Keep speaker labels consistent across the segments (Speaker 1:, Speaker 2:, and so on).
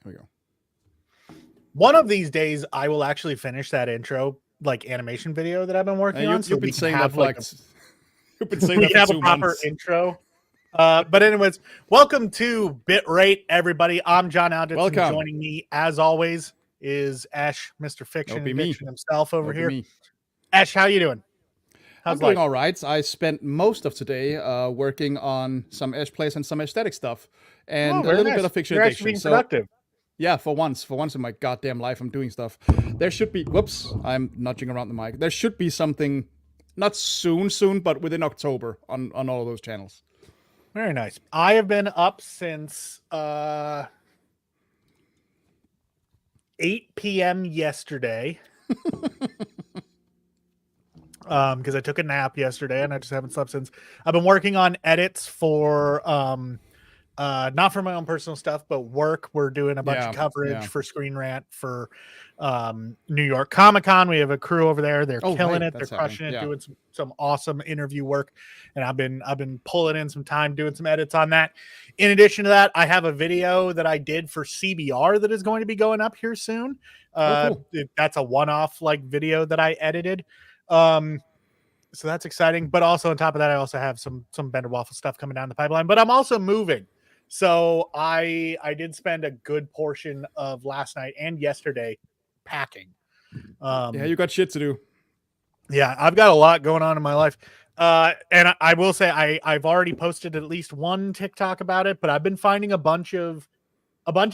Speaker 1: we go.
Speaker 2: One of these days, I will actually finish that intro, like animation video that I've been working on. So
Speaker 1: you've been saying that for
Speaker 2: like
Speaker 1: you've been saying that for
Speaker 2: have
Speaker 1: 2
Speaker 2: a proper
Speaker 1: months.
Speaker 2: intro. But anyways, welcome to BitRate, everybody. I'm John Aldrich.
Speaker 1: Welcome.
Speaker 2: Joining me, as always, is Ash, Mr. Fiction Addiction himself over here.
Speaker 1: Me.
Speaker 2: Ash, how you doing?
Speaker 1: I'm doing all right. I spent most of today working on some Ash plays and some aesthetic stuff, and a little bit of Fiction Addiction.
Speaker 2: Being productive.
Speaker 1: Yeah, for once in my goddamn life, I'm doing stuff. There should be. Whoops, I'm nudging around the mic. There should be something, not soon, but within October on all of those channels.
Speaker 2: Very nice. I have been up since 8 p.m. yesterday. Because I took a nap yesterday and I just haven't slept since. I've been working on edits for not for my own personal stuff, but work. We're doing a bunch of coverage for Screen Rant for New York Comic-Con. We have a crew over there. They're killing it. They're crushing it, doing some awesome interview work. And I've been pulling in some time doing some edits on that. In addition to that, I have a video that I did for CBR that is going to be going up here soon.
Speaker 1: Cool.
Speaker 2: That's a one-off video that I edited. So that's exciting. But also on top of that, I also have some Bender Waffle stuff coming down the pipeline. But I'm also moving. So I did spend a good portion of last night and yesterday packing.
Speaker 1: You got shit to do.
Speaker 2: Yeah, I've got a lot going on in my life. And I will say I've already posted at least one TikTok about it, but I've been finding a bunch of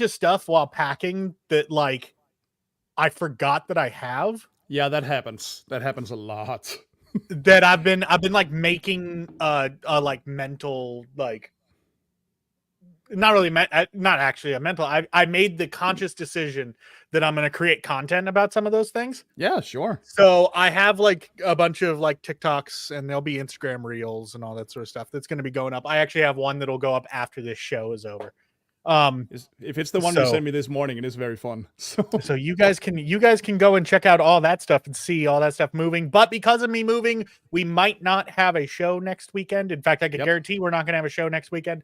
Speaker 2: stuff while packing that like I forgot that I have.
Speaker 1: Yeah, that happens. That happens a lot.
Speaker 2: That I've been like making like mental like not actually a mental. I made the conscious decision that I'm going to create content about some of those things.
Speaker 1: Yeah, sure.
Speaker 2: So I have like a bunch of like TikToks and there'll be Instagram reels and all that sort of stuff that's going to be going up. I actually have one that'll go up after this show is over.
Speaker 1: If it's the one you sent me this morning, it is very fun.
Speaker 2: So you guys can go and check out all that stuff and see all that stuff moving. But because of me moving, we might not have a show next weekend. In fact, I can guarantee we're not going to have a show next weekend.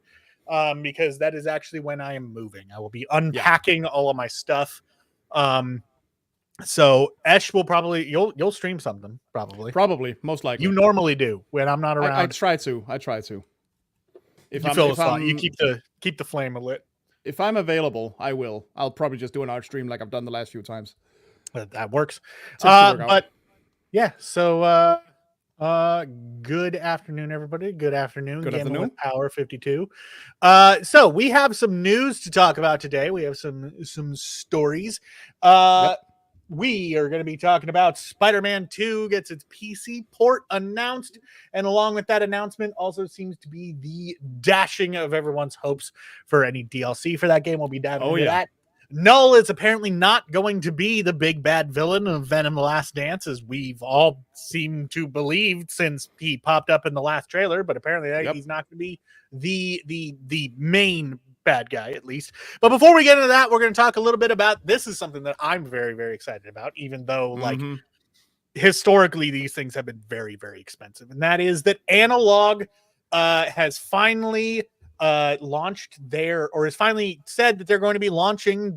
Speaker 2: Because that is actually when I am moving. I will be unpacking all of my stuff. So Esh will probably you'll stream something
Speaker 1: probably most likely.
Speaker 2: You normally do when I'm not around.
Speaker 1: I try to.
Speaker 2: If you keep the flame lit.
Speaker 1: If I'm available, I will. I'll probably just do an art stream like I've done the last few times.
Speaker 2: That works. But yeah, so good afternoon, everybody. Good afternoon.
Speaker 1: Good afternoon.
Speaker 2: With Power 52. So we have some news to talk about today. We have some stories. We are going to be talking about Spider-Man 2 gets its PC port announced, and along with that announcement also seems to be the dashing of everyone's hopes for any DLC for that game. We'll be diving into that. Knull is apparently not going to be the big bad villain of Venom: The Last Dance, as we've all seemed to believe since he popped up in the last trailer, but apparently he's not going to be the main bad guy, at least. But before we get into that, we're going to talk a little bit about this is something that I'm very, very excited about, even though like historically these things have been very, very expensive. And that is that Analogue has finally launched is finally said that they're going to be launching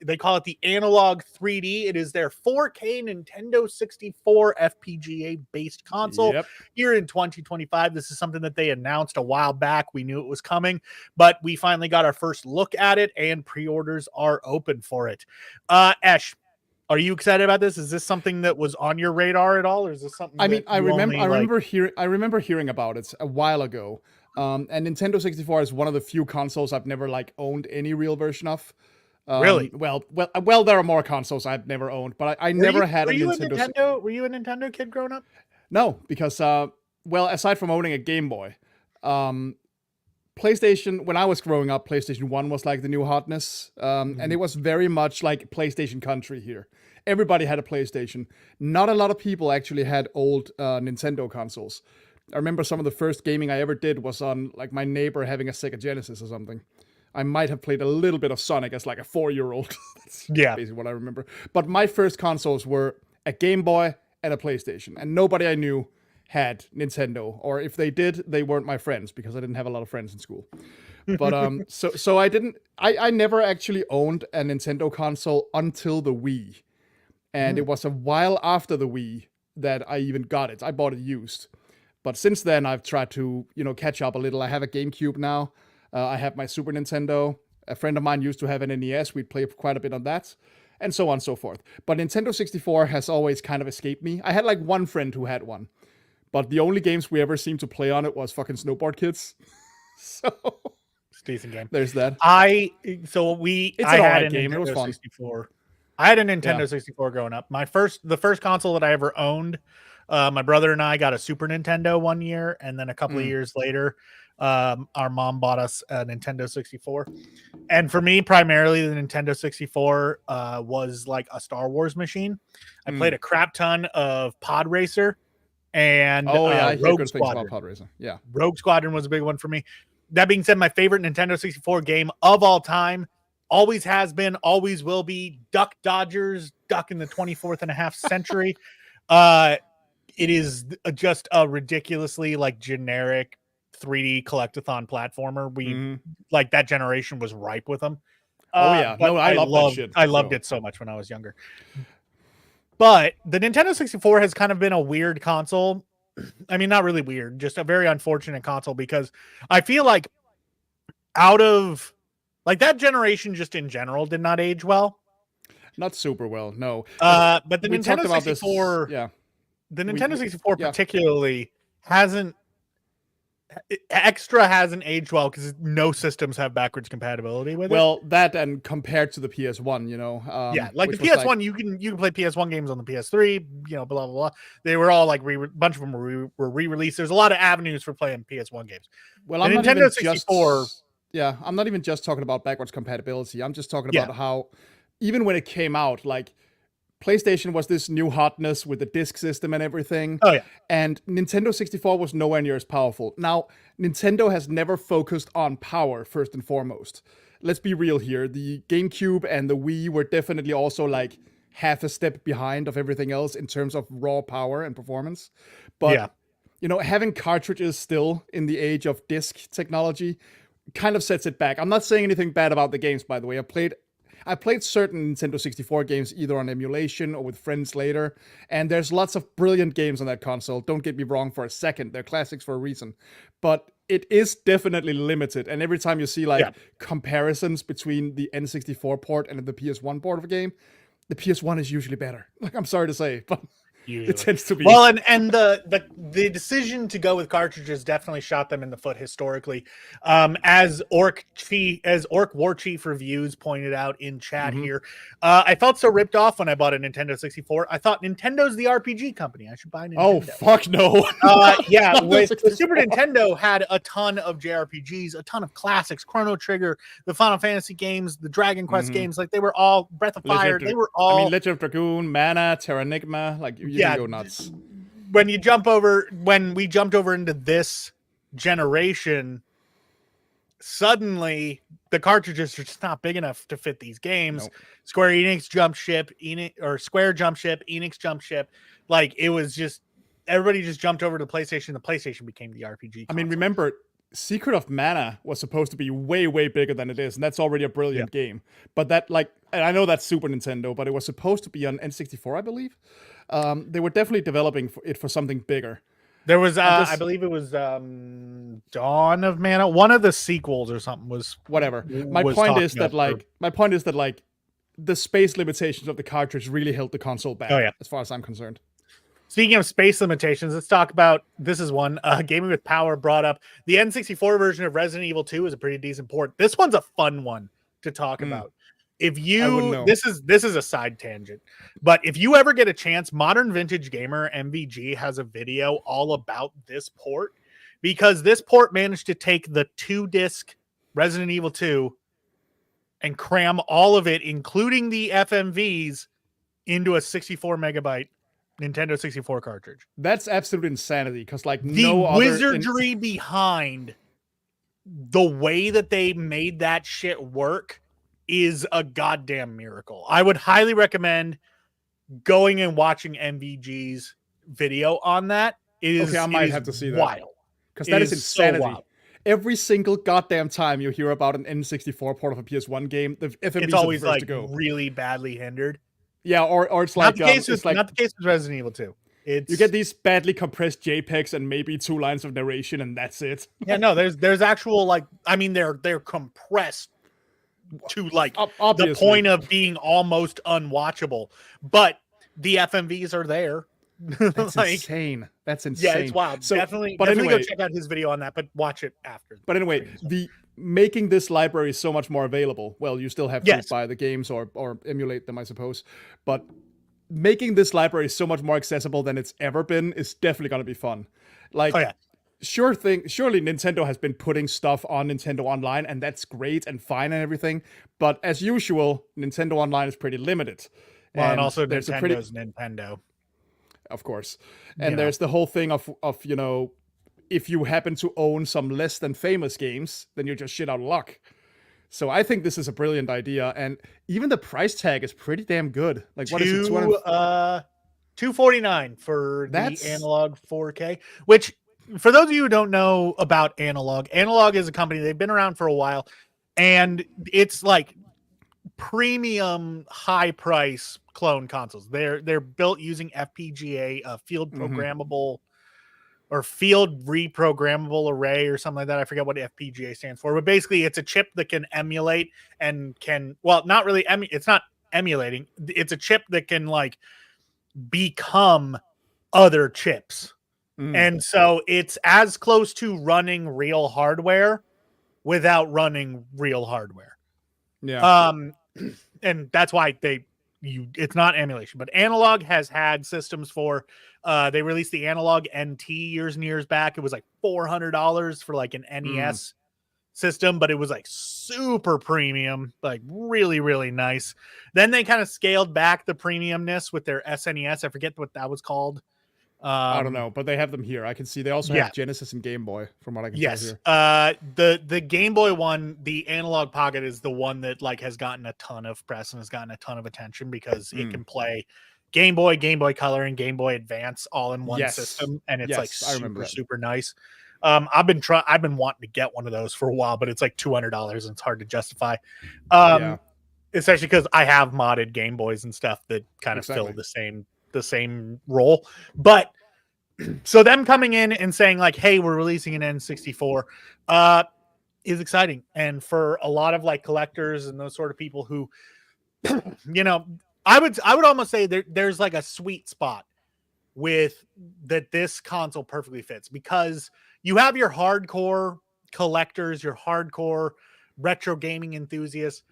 Speaker 2: they call it the Analogue 3D. It is their 4K Nintendo 64 FPGA based console here in 2025. This is something that they announced a while back. We knew it was coming, but we finally got our first look at it and pre-orders are open for it. Ash, are you excited about this? Is this something that was on your radar at all, or is this something?
Speaker 1: I remember hearing about it a while ago. And Nintendo 64 is one of the few consoles I've never like owned any real version of.
Speaker 2: Really?
Speaker 1: Well, there are more consoles I've never owned, but I never had a Nintendo.
Speaker 2: Were you a Nintendo kid growing up?
Speaker 1: No, because aside from owning a Game Boy, PlayStation, when I was growing up, PlayStation 1 was like the new hotness. And it was very much like PlayStation country here. Everybody had a PlayStation. Not a lot of people actually had old Nintendo consoles. I remember some of the first gaming I ever did was on like my neighbor having a Sega Genesis or something. I might have played a little bit of Sonic as like a 4-year-old. That's basically what I remember. But my first consoles were a Game Boy and a PlayStation. And nobody I knew had Nintendo. Or if they did, they weren't my friends because I didn't have a lot of friends in school. But so I never actually owned a Nintendo console until the Wii. And it was a while after the Wii that I even got it. I bought it used. But since then, I've tried to, catch up a little. I have a GameCube now. I have my Super Nintendo. A friend of mine used to have an NES. We'd play quite a bit on that, and so on and so forth. But Nintendo 64 has always kind of escaped me. I had like one friend who had one, but the only games we ever seemed to play on it was fucking Snowboard Kids. So
Speaker 2: It's a decent game.
Speaker 1: There's that.
Speaker 2: I had a
Speaker 1: game. It was fun.
Speaker 2: 64. I had a Nintendo 64 growing up. The first console that I ever owned, my brother and I got a Super Nintendo one year, and then a couple of years later, our mom bought us a Nintendo 64. And for me, primarily, the Nintendo 64 was like a Star Wars machine. I played a crap ton of Pod Racer and
Speaker 1: I hear
Speaker 2: Rogue
Speaker 1: good things
Speaker 2: Squadron.
Speaker 1: about Pod Racer. Yeah,
Speaker 2: Rogue Squadron was a big one for me. That being said, my favorite Nintendo 64 game of all time always has been, always will be Duck Dodgers, Duck in the 24th and a half century. It is just a ridiculously like generic 3D collectathon platformer. We like that generation was ripe with them.
Speaker 1: I love that shit.
Speaker 2: I loved it so much when I was younger. But the Nintendo 64 has kind of been a weird console. I mean, not really weird, just a very unfortunate console, because I feel like out of like that generation just in general did not age well.
Speaker 1: Not super well, no.
Speaker 2: But the Nintendo 64, the Nintendo 64 particularly hasn't aged well because no systems have backwards compatibility with it.
Speaker 1: Well, that and compared to the PS1,
Speaker 2: like the PS1, like, you can play PS1 games on the PS3, blah blah blah. They were all like bunch of them were re-released. There's a lot of avenues for playing PS1 games.
Speaker 1: Well, I'm Nintendo 64. I'm not even just talking about backwards compatibility. I'm just talking about how even when it came out, like PlayStation was this new hotness with the disc system and everything.
Speaker 2: Oh, yeah.
Speaker 1: And Nintendo 64 was nowhere near as powerful. Now, Nintendo has never focused on power, first and foremost. Let's be real here. The GameCube and the Wii were definitely also like half a step behind of everything else in terms of raw power and performance. But, having cartridges still in the age of disc technology kind of sets it back. I'm not saying anything bad about the games, by the way. I played certain Nintendo 64 games either on emulation or with friends later, and there's lots of brilliant games on that console. Don't get me wrong for a second. They're classics for a reason. But it is definitely limited, and every time you see comparisons between the N64 port and the PS1 port of a game, the PS1 is usually better. Like, I'm sorry to say, but it tends to be.
Speaker 2: Well, and the decision to go with cartridges definitely shot them in the foot historically. As Orc War Chief Reviews pointed out in chat here, I felt so ripped off when I bought a Nintendo 64. I thought Nintendo's the RPG company. I should buy Nintendo.
Speaker 1: Oh, fuck no.
Speaker 2: The Super Nintendo had a ton of JRPGs, a ton of classics, Chrono Trigger, the Final Fantasy games, the Dragon Quest games. Like, they were all Breath of Fire. They were all...
Speaker 1: Legend of Dragoon, Mana, Terranigma, like... You go nuts.
Speaker 2: When we jumped over into this generation, suddenly the cartridges are just not big enough to fit these games. Nope. Square jumped ship, Enix jumped ship. Like, it was just everybody just jumped over to PlayStation. The PlayStation became the RPG console.
Speaker 1: I mean, remember, Secret of Mana was supposed to be way, way bigger than it is, and that's already a brilliant game. But that, and I know that's Super Nintendo, but it was supposed to be on N64, I believe. They were definitely developing it for something bigger.
Speaker 2: There was, I believe it was Dawn of Mana. One of the sequels or something was
Speaker 1: whatever. My point is that the space limitations of the cartridge really held the console back.
Speaker 2: Oh, yeah.
Speaker 1: As far as I'm concerned.
Speaker 2: Speaking of space limitations, let's talk about, this is one, Gaming with Power brought up. The N64 version of Resident Evil 2 is a pretty decent port. This one's a fun one to talk about. If you, this is a side tangent, but if you ever get a chance, Modern Vintage Gamer MVG has a video all about this port, because this port managed to take the 2-disc Resident Evil 2 and cram all of it, including the FMVs, into a 64 megabyte Nintendo 64 cartridge.
Speaker 1: That's absolute insanity, because like
Speaker 2: the wizardry behind the way that they made that shit work is a goddamn miracle. I would highly recommend going and watching MVG's video on that.
Speaker 1: I might have to see that.
Speaker 2: Wild.
Speaker 1: Because that is insanity. So every single goddamn time you hear about an N64 port of a PS1 game, the FMVs
Speaker 2: It's
Speaker 1: are
Speaker 2: always
Speaker 1: the first
Speaker 2: like
Speaker 1: to go.
Speaker 2: really badly hindered.
Speaker 1: Yeah, or it's
Speaker 2: Not
Speaker 1: like
Speaker 2: the case with
Speaker 1: it's like
Speaker 2: not the case with Resident Evil 2. It's
Speaker 1: you get these badly compressed JPEGs and maybe 2 lines of narration, and that's it.
Speaker 2: yeah, no, there's actual like I mean they're compressed to like the
Speaker 1: Obviously.
Speaker 2: point of being almost unwatchable, but the FMVs are there.
Speaker 1: That's
Speaker 2: like
Speaker 1: insane. That's
Speaker 2: yeah,
Speaker 1: insane.
Speaker 2: it's wild.
Speaker 1: So,
Speaker 2: Definitely
Speaker 1: but
Speaker 2: definitely
Speaker 1: anyway,
Speaker 2: go check out his video on that, but watch it after.
Speaker 1: But anyway, the making this library so much more available. Well, you still have to
Speaker 2: Yes.
Speaker 1: buy the games or emulate them, I suppose. But making this library so much more accessible than it's ever been is definitely going to be fun. Like,
Speaker 2: Oh yeah.
Speaker 1: surely Nintendo has been putting stuff on Nintendo Online, and that's great and fine and everything. But as usual, Nintendo Online is pretty limited.
Speaker 2: Well, and also
Speaker 1: there's
Speaker 2: Nintendo's Nintendo.
Speaker 1: of course. And
Speaker 2: You know.
Speaker 1: there's the whole thing of if you happen to own some less than famous games, then you're just shit out of luck. So I think this is a brilliant idea, and even the price tag is pretty damn good. Like what is it?
Speaker 2: $249 for
Speaker 1: That's-
Speaker 2: the Analog 4K, which for those of you who don't know about Analog, Analog is a company, they've been around for a while, and it's like premium high price clone consoles. They're built using FPGA, field programmable or field reprogrammable array or something like that. I forget what FPGA stands for, but basically it's a chip that can emulate and can, well, not really, it's not emulating. It's a chip that can like become other chips. And so it's as close to running real hardware without running real hardware.
Speaker 1: Yeah.
Speaker 2: And that's why it's not emulation, but Analog has had systems for they released the Analog NT years and years back. It was like $400 for like an NES system, but it was like super premium, like really, really nice. Then they kind of scaled back the premiumness with their SNES. I forget what that was called.
Speaker 1: I don't know, but they have them here. I can see they also have Genesis and Game Boy, from what I can tell here.
Speaker 2: The Game Boy one, the Analog Pocket, is the one that like has gotten a ton of press and has gotten a ton of attention because it can play Game Boy Color, and Game Boy Advance all in one system, and it's like super nice. I've been wanting to get one of those for a while, but it's like $200 and it's hard to justify. Especially because I have modded Game Boys and stuff that kind of fill the same role. But so them coming in and saying like, hey, we're releasing an N64 is exciting. And for a lot of like collectors and those sort of people who, I would almost say there's like a sweet spot with that this console perfectly fits, because you have your hardcore collectors, your hardcore retro gaming enthusiasts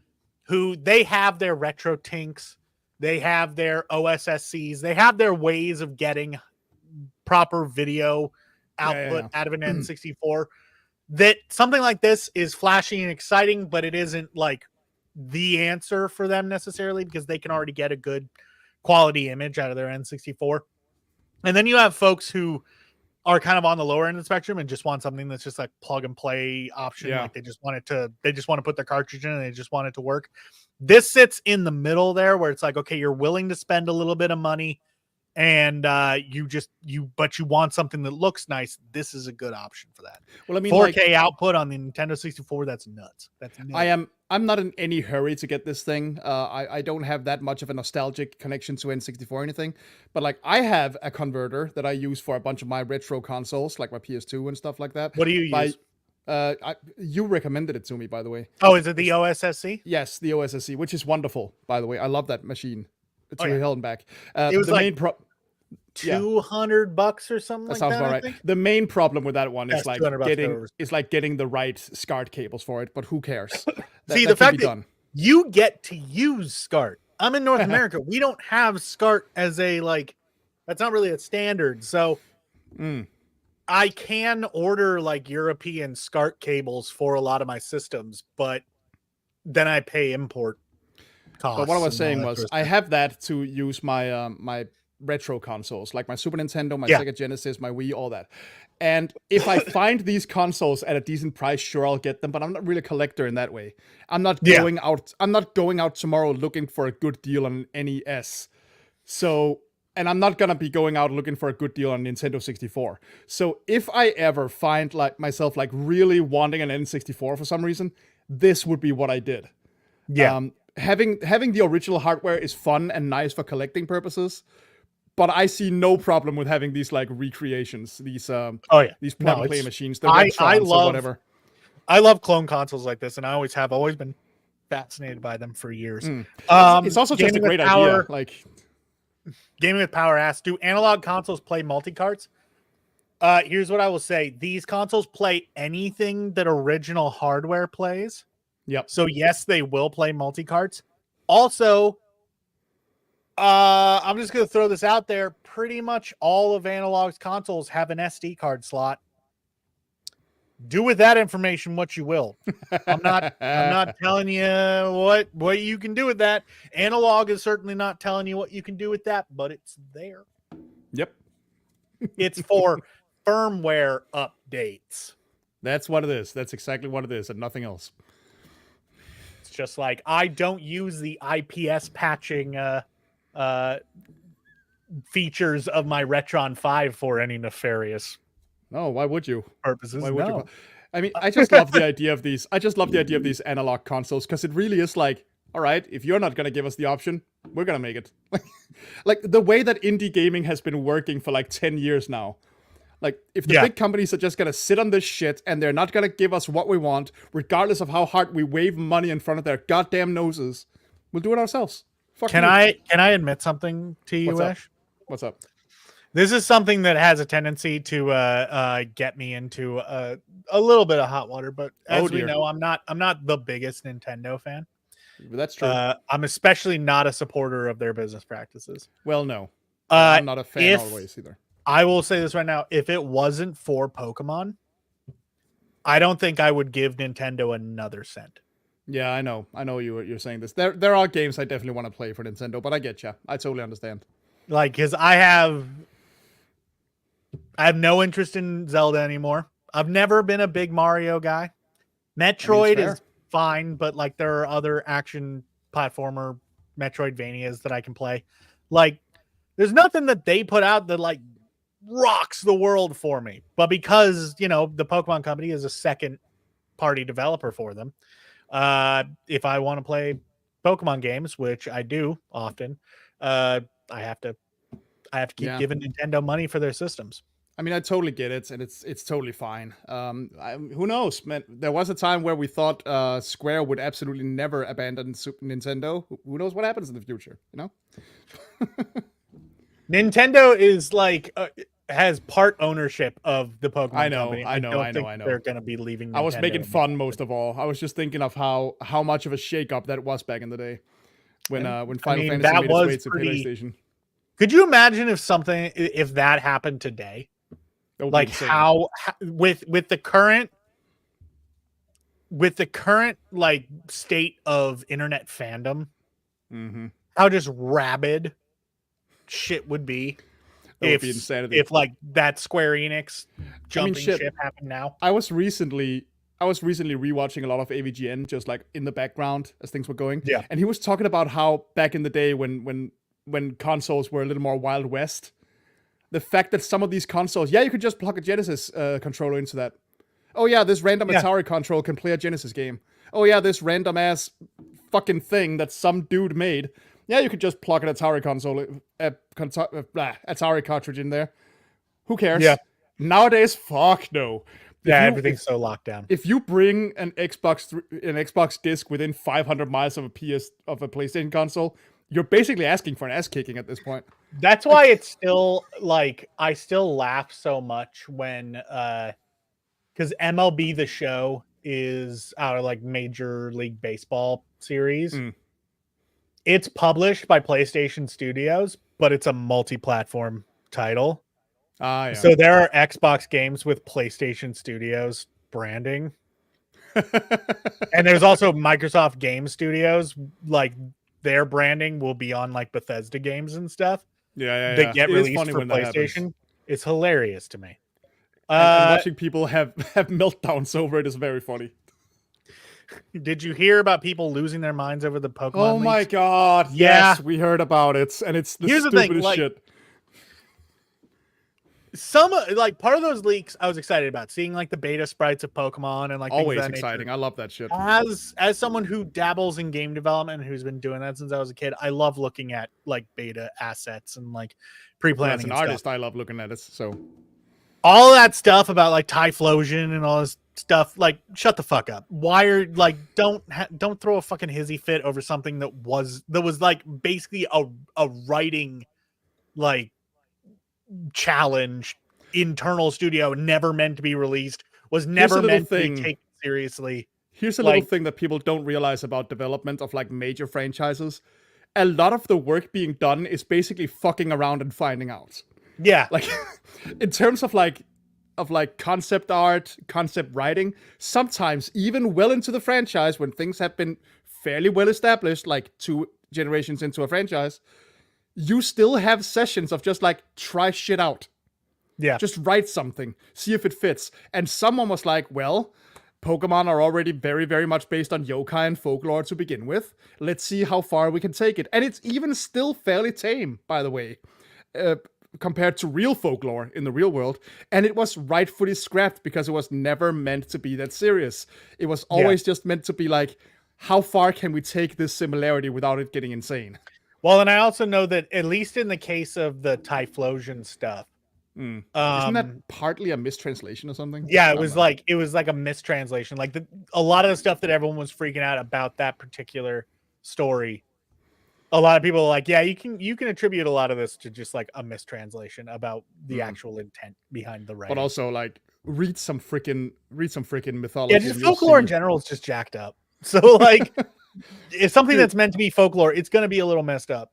Speaker 2: who they have their retro tinks, they have their OSSCs, they have their ways of getting proper video output out of an N64. That something like this is flashy and exciting, but it isn't like the answer for them necessarily, because they can already get a good quality image out of their N64. And then you have folks who are kind of on the lower end of the spectrum and just want something that's just like plug and play option. Like they just want to put their cartridge in and they just want it to work. This sits in the middle there where it's like, okay, you're willing to spend a little bit of money and but you want something that looks nice. This is a good option for that.
Speaker 1: Well, I mean,
Speaker 2: 4K output on the Nintendo 64, that's nuts.
Speaker 1: I'm not in any hurry to get this thing. I don't have that much of a nostalgic connection to N64 or anything, but like I have a converter that I use for a bunch of my retro consoles, like my PS2 and stuff like that.
Speaker 2: What do you use?
Speaker 1: You recommended it to me, by the way.
Speaker 2: Oh, is it the OSSC?
Speaker 1: Yes, the OSSC, which is wonderful, by the way. I love that machine. It's hell and back.
Speaker 2: It was
Speaker 1: the
Speaker 2: like
Speaker 1: main
Speaker 2: $200 or something like that.
Speaker 1: Sounds about right. The main problem with that one is like getting the right SCART cables for it, but who cares?
Speaker 2: See, the fact that you get to use SCART. I'm in North America. We don't have SCART as a that's not really a standard. So I can order like European SCART cables for a lot of my systems, but then I pay import costs.
Speaker 1: But what I was saying was I have that to use my my retro consoles, like my Super Nintendo, my Sega Genesis, my Wii, all that. And if I find these consoles at a decent price, sure, I'll get them, but I'm not really a collector in that way. I'm not going out tomorrow looking for a good deal on an NES. So and I'm not gonna be going out looking for a good deal on Nintendo 64. So if I ever find like myself like really wanting an N64 for some reason, this would be what I did.
Speaker 2: Yeah.
Speaker 1: Having the original hardware is fun and nice for collecting purposes, but I see no problem with having these like recreations, these these plug and play machines, the Retrons or whatever.
Speaker 2: I love clone consoles like this, and I always been fascinated by them for years.
Speaker 1: It's also just a great idea. Like
Speaker 2: gaming with power asks, do analog consoles play multi-carts? Here's what I will say: these consoles play anything that original hardware plays.
Speaker 1: Yep.
Speaker 2: So yes, they will play multi-carts. Also, I'm just going to throw this out there. Pretty much all of Analog's consoles have an SD card slot. Do with that information what you will. I'm not telling you what you can do with that. Analog is certainly not telling you what you can do with that, but it's there.
Speaker 1: Yep.
Speaker 2: It's for firmware updates.
Speaker 1: That's what it is. That's exactly what it is, and nothing else.
Speaker 2: It's just like I don't use the IPS patching features of my Retron 5 for any nefarious
Speaker 1: No, why would you?
Speaker 2: Purposes.
Speaker 1: Why would you? I mean, I just love the idea of these. I just love the idea of these analog consoles because it really is like, all right, if you're not gonna give us the option, we're gonna make it. Like the way that indie gaming has been working for like 10 years now. Like if the big companies are just gonna sit on this shit and they're not gonna give us what we want, regardless of how hard we wave money in front of their goddamn noses, we'll do it ourselves.
Speaker 2: Can I admit something to you, Ash?
Speaker 1: What's up?
Speaker 2: This is something that has a tendency to get me into a little bit of hot water, but as we know, I'm not the biggest Nintendo fan.
Speaker 1: That's true.
Speaker 2: I'm especially not a supporter of their business practices.
Speaker 1: Well, no, I'm not a fan always either.
Speaker 2: I will say this right now: if it wasn't for Pokemon, I don't think I would give Nintendo another cent.
Speaker 1: Yeah, I know you're saying this. There are games I definitely want to play for Nintendo, but I get you. I totally understand.
Speaker 2: Like, because I have no interest in Zelda anymore. I've never been a big Mario guy. Metroid is fine, but like there are other action platformer Metroidvanias that I can play. Like, there's nothing that they put out that like rocks the world for me. But because, you know, the Pokemon Company is a second party developer for them, if I want to play Pokemon games, which I do often, I have to keep giving Nintendo money for their systems.
Speaker 1: I mean, I totally get it, and it's totally fine. Who knows, man? There was a time where we thought Square would absolutely never abandon Super Nintendo. Who knows what happens in the future? You know,
Speaker 2: Nintendo is like has part ownership of the Pokemon Company.
Speaker 1: I know.
Speaker 2: They're going to be leaving Nintendo.
Speaker 1: I was making fun most of all. I was just thinking of how much of a shakeup that was back in the day when Final Fantasy made its way to PlayStation.
Speaker 2: Could you imagine if that happened today? Like how with the current like state of internet fandom, how just rabid shit would be if like that Square Enix jumping ship happened now.
Speaker 1: I was recently rewatching a lot of AVGN just like in the background as things were going.
Speaker 2: Yeah.
Speaker 1: And he was talking about how back in the day when consoles were a little more Wild West, the fact that some of these consoles, you could just plug a Genesis controller into that. Oh yeah, this random Atari control can play a Genesis game. Oh yeah, this random ass fucking thing that some dude made. Yeah, you could just plug an Atari Atari cartridge in there. Who cares?
Speaker 2: Yeah.
Speaker 1: Nowadays, fuck no.
Speaker 2: Everything's so locked down.
Speaker 1: If you bring an Xbox disc within 500 miles of a PlayStation console, you're basically asking for an ass kicking at this point.
Speaker 2: That's why it's still like I still laugh so much when because MLB The Show is our like Major League Baseball series. It's published by PlayStation Studios, but it's a multi-platform title.
Speaker 1: Yeah.
Speaker 2: So there are Xbox games with PlayStation Studios branding. And there's also Microsoft Game Studios, like their branding will be on like Bethesda games and stuff.
Speaker 1: Yeah.
Speaker 2: That get released for PlayStation. It's hilarious to me.
Speaker 1: And watching people have meltdowns over it is very funny.
Speaker 2: Did you hear about people losing their minds over the Pokemon?
Speaker 1: Oh my god!
Speaker 2: Yeah.
Speaker 1: Yes, we heard about it, and it's the
Speaker 2: Here's
Speaker 1: stupidest
Speaker 2: the thing, like,
Speaker 1: shit.
Speaker 2: some like part of those leaks I was excited about, seeing like the beta sprites of Pokemon and like things of
Speaker 1: Always
Speaker 2: that
Speaker 1: exciting.
Speaker 2: nature.
Speaker 1: I love that shit.
Speaker 2: As someone who dabbles in game development and who's been doing that since I was a kid, I love looking at like beta assets and like
Speaker 1: Well,
Speaker 2: pre-planning
Speaker 1: as an
Speaker 2: and
Speaker 1: artist,
Speaker 2: stuff.
Speaker 1: I love looking at it. So
Speaker 2: All that stuff about like Typhlosion and all this stuff, like shut the fuck up. Why are like don't throw a fucking hizzy fit over something that was like basically a writing like challenge, internal studio, never meant to be released, was never meant to be taken seriously.
Speaker 1: Here's a little thing that people don't realize about development of like major franchises. A lot of the work being done is basically fucking around and finding out.
Speaker 2: Yeah.
Speaker 1: Like in terms of like concept art, concept writing, sometimes even well into the franchise when things have been fairly well established, like 2 generations into a franchise, you still have sessions of just like try shit out.
Speaker 2: Yeah.
Speaker 1: Just write something, see if it fits. And someone was like, well, Pokemon are already very, very much based on yokai and folklore to begin with. Let's see how far we can take it. And it's even still fairly tame, by the way, compared to real folklore in the real world. And it was rightfully scrapped because it was never meant to be that serious. It was always just meant to be like, how far can we take this similarity without it getting insane?
Speaker 2: Well, and I also know that at least in the case of the Typhlosion stuff,
Speaker 1: isn't that partly a mistranslation or something?
Speaker 2: Yeah, it was like a mistranslation. Like a lot of the stuff that everyone was freaking out about that particular story. A lot of people are like, yeah, you can attribute a lot of this to just like a mistranslation about the actual intent behind the writing.
Speaker 1: But also like read some freaking mythology.
Speaker 2: Yeah, just folklore in general is just jacked up. So like if something that's meant to be folklore, it's gonna be a little messed up.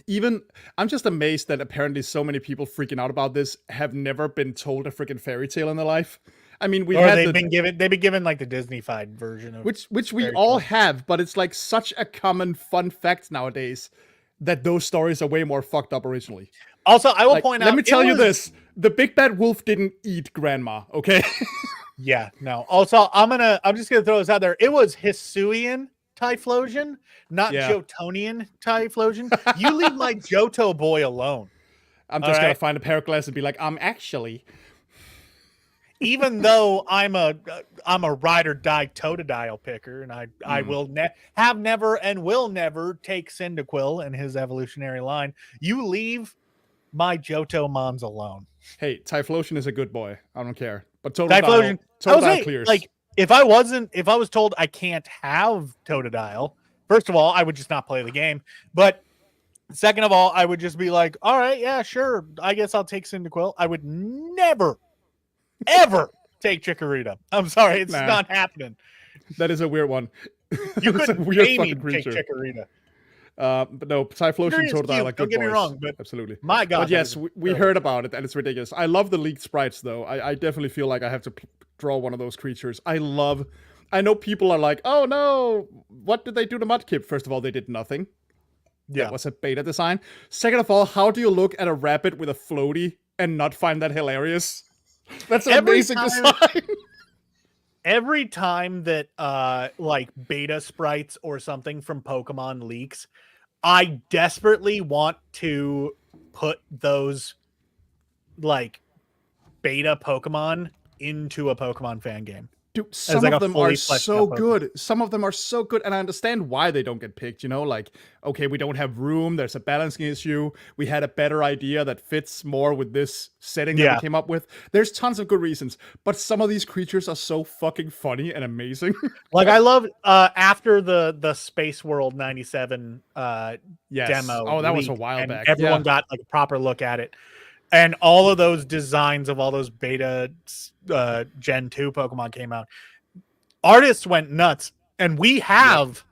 Speaker 1: Even I'm just amazed that apparently so many people freaking out about this have never been told a freaking fairy tale in their life. I mean,
Speaker 2: they've been given like the Disney-fied version of
Speaker 1: which we all have, but it's like such a common fun fact nowadays that those stories are way more fucked up originally.
Speaker 2: Also, I will point out.
Speaker 1: Let me tell you this: the big bad wolf didn't eat grandma. Okay.
Speaker 2: Yeah. No. Also, I'm just gonna throw this out there. It was Hisuian Typhlosion, not Jotonian Typhlosion. You leave my Johto boy alone.
Speaker 1: I'm just gonna find a pair of glasses and be like, actually.
Speaker 2: Even though I'm a ride or die Totodile picker, and I will never and will never take Cyndaquil and his evolutionary line. You leave my Johto mons alone.
Speaker 1: Hey, Typhlosion is a good boy. I don't care. But Totodile clears.
Speaker 2: Like if I was told I can't have Totodile, first of all, I would just not play the game. But second of all, I would just be like, all right, yeah, sure. I guess I'll take Cyndaquil. I would never, ever take Chikorita. I'm sorry, it's not happening.
Speaker 1: That is a weird one.
Speaker 2: You couldn't pay me to take Chikorita.
Speaker 1: But no, Typhlosion, Totodile, like good boys.
Speaker 2: Don't get me wrong, but
Speaker 1: absolutely.
Speaker 2: My God.
Speaker 1: But yes, we heard about it, and it's ridiculous. I love the leaked sprites, though. I definitely feel like I have to draw one of those creatures. I know people are like, oh no, what did they do to Mudkip? First of all, they did nothing.
Speaker 2: Yeah.
Speaker 1: That was a beta design. Second of all, how do you look at a rabbit with a floaty and not find that hilarious? That's an amazing design.
Speaker 2: Every time that like beta sprites or something from Pokemon leaks, I desperately want to put those like beta Pokemon into a Pokemon fan game.
Speaker 1: Dude, some of them are so good. Some of them are so good, and I understand why they don't get picked. You know, like, okay, we don't have room. There's a balancing issue. We had a better idea that fits more with this setting that we came up with. There's tons of good reasons, but some of these creatures are so fucking funny and amazing.
Speaker 2: Like, I love after the Space World 97
Speaker 1: demo.
Speaker 2: Oh,
Speaker 1: that was a while back.
Speaker 2: Everyone got like a proper look at it. And all of those designs of all those beta Gen 2 Pokemon came out. Artists went nuts. And we have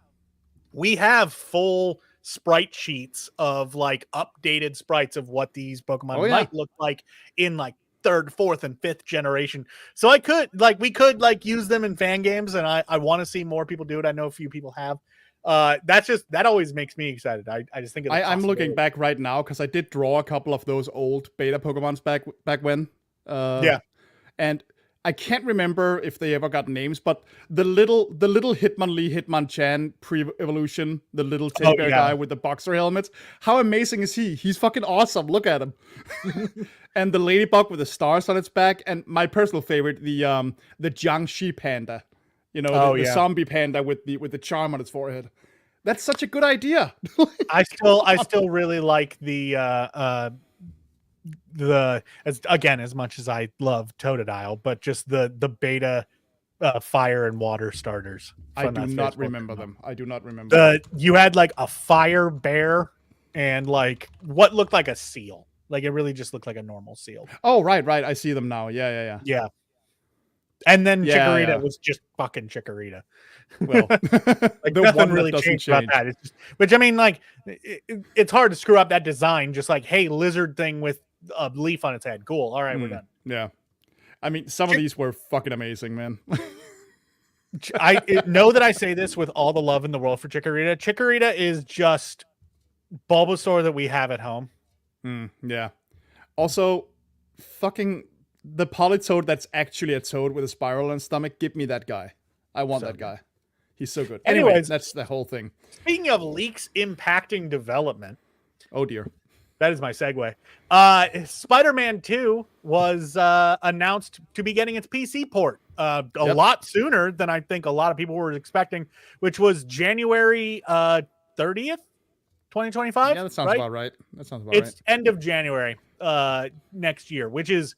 Speaker 2: full sprite sheets of like updated sprites of what these Pokemon might look like in like 3rd, 4th, and 5th generation. So we could use them in fan games, and I want to see more people do it. I know a few people have. That always makes me excited. I just think
Speaker 1: I'm looking back right now because I did draw a couple of those old beta Pokemons back when. And I can't remember if they ever got names, but the little Hitmonchan pre-evolution, the little teddy bear guy with the boxer helmet. How amazing is he? He's fucking awesome. Look at him. And the ladybug with the stars on its back, and my personal favorite, the Jiangxi panda. You know, the zombie panda with the charm on its forehead. That's such a good idea.
Speaker 2: I still really like as much as I love Totodile, but just the beta fire and water starters.
Speaker 1: I do not remember them.
Speaker 2: You had like a fire bear and like what looked like a seal. Like it really just looked like a normal seal.
Speaker 1: Oh, right. I see them now. Yeah.
Speaker 2: And then Chikorita was just fucking Chikorita. Well, like nothing really changed about that. It's just, which I mean, like, it's hard to screw up that design. Just like, hey, lizard thing with a leaf on its head. Cool. All right, we're done.
Speaker 1: Yeah. I mean, some of these were fucking amazing, man.
Speaker 2: I know that I say this with all the love in the world for Chikorita. Chikorita is just Bulbasaur that we have at home.
Speaker 1: Yeah. Also, fucking the Politoad that's actually a toad with a spiral and stomach. Give me that guy. I want that guy. He's so good. Anyways, that's the whole thing.
Speaker 2: Speaking of leaks impacting development.
Speaker 1: Oh, dear.
Speaker 2: That is my segue. Spider-Man 2 was announced to be getting its PC port a lot sooner than I think a lot of people were expecting, which was January 30th, 2025.
Speaker 1: Yeah, that sounds about right.
Speaker 2: It's end of January next year, which is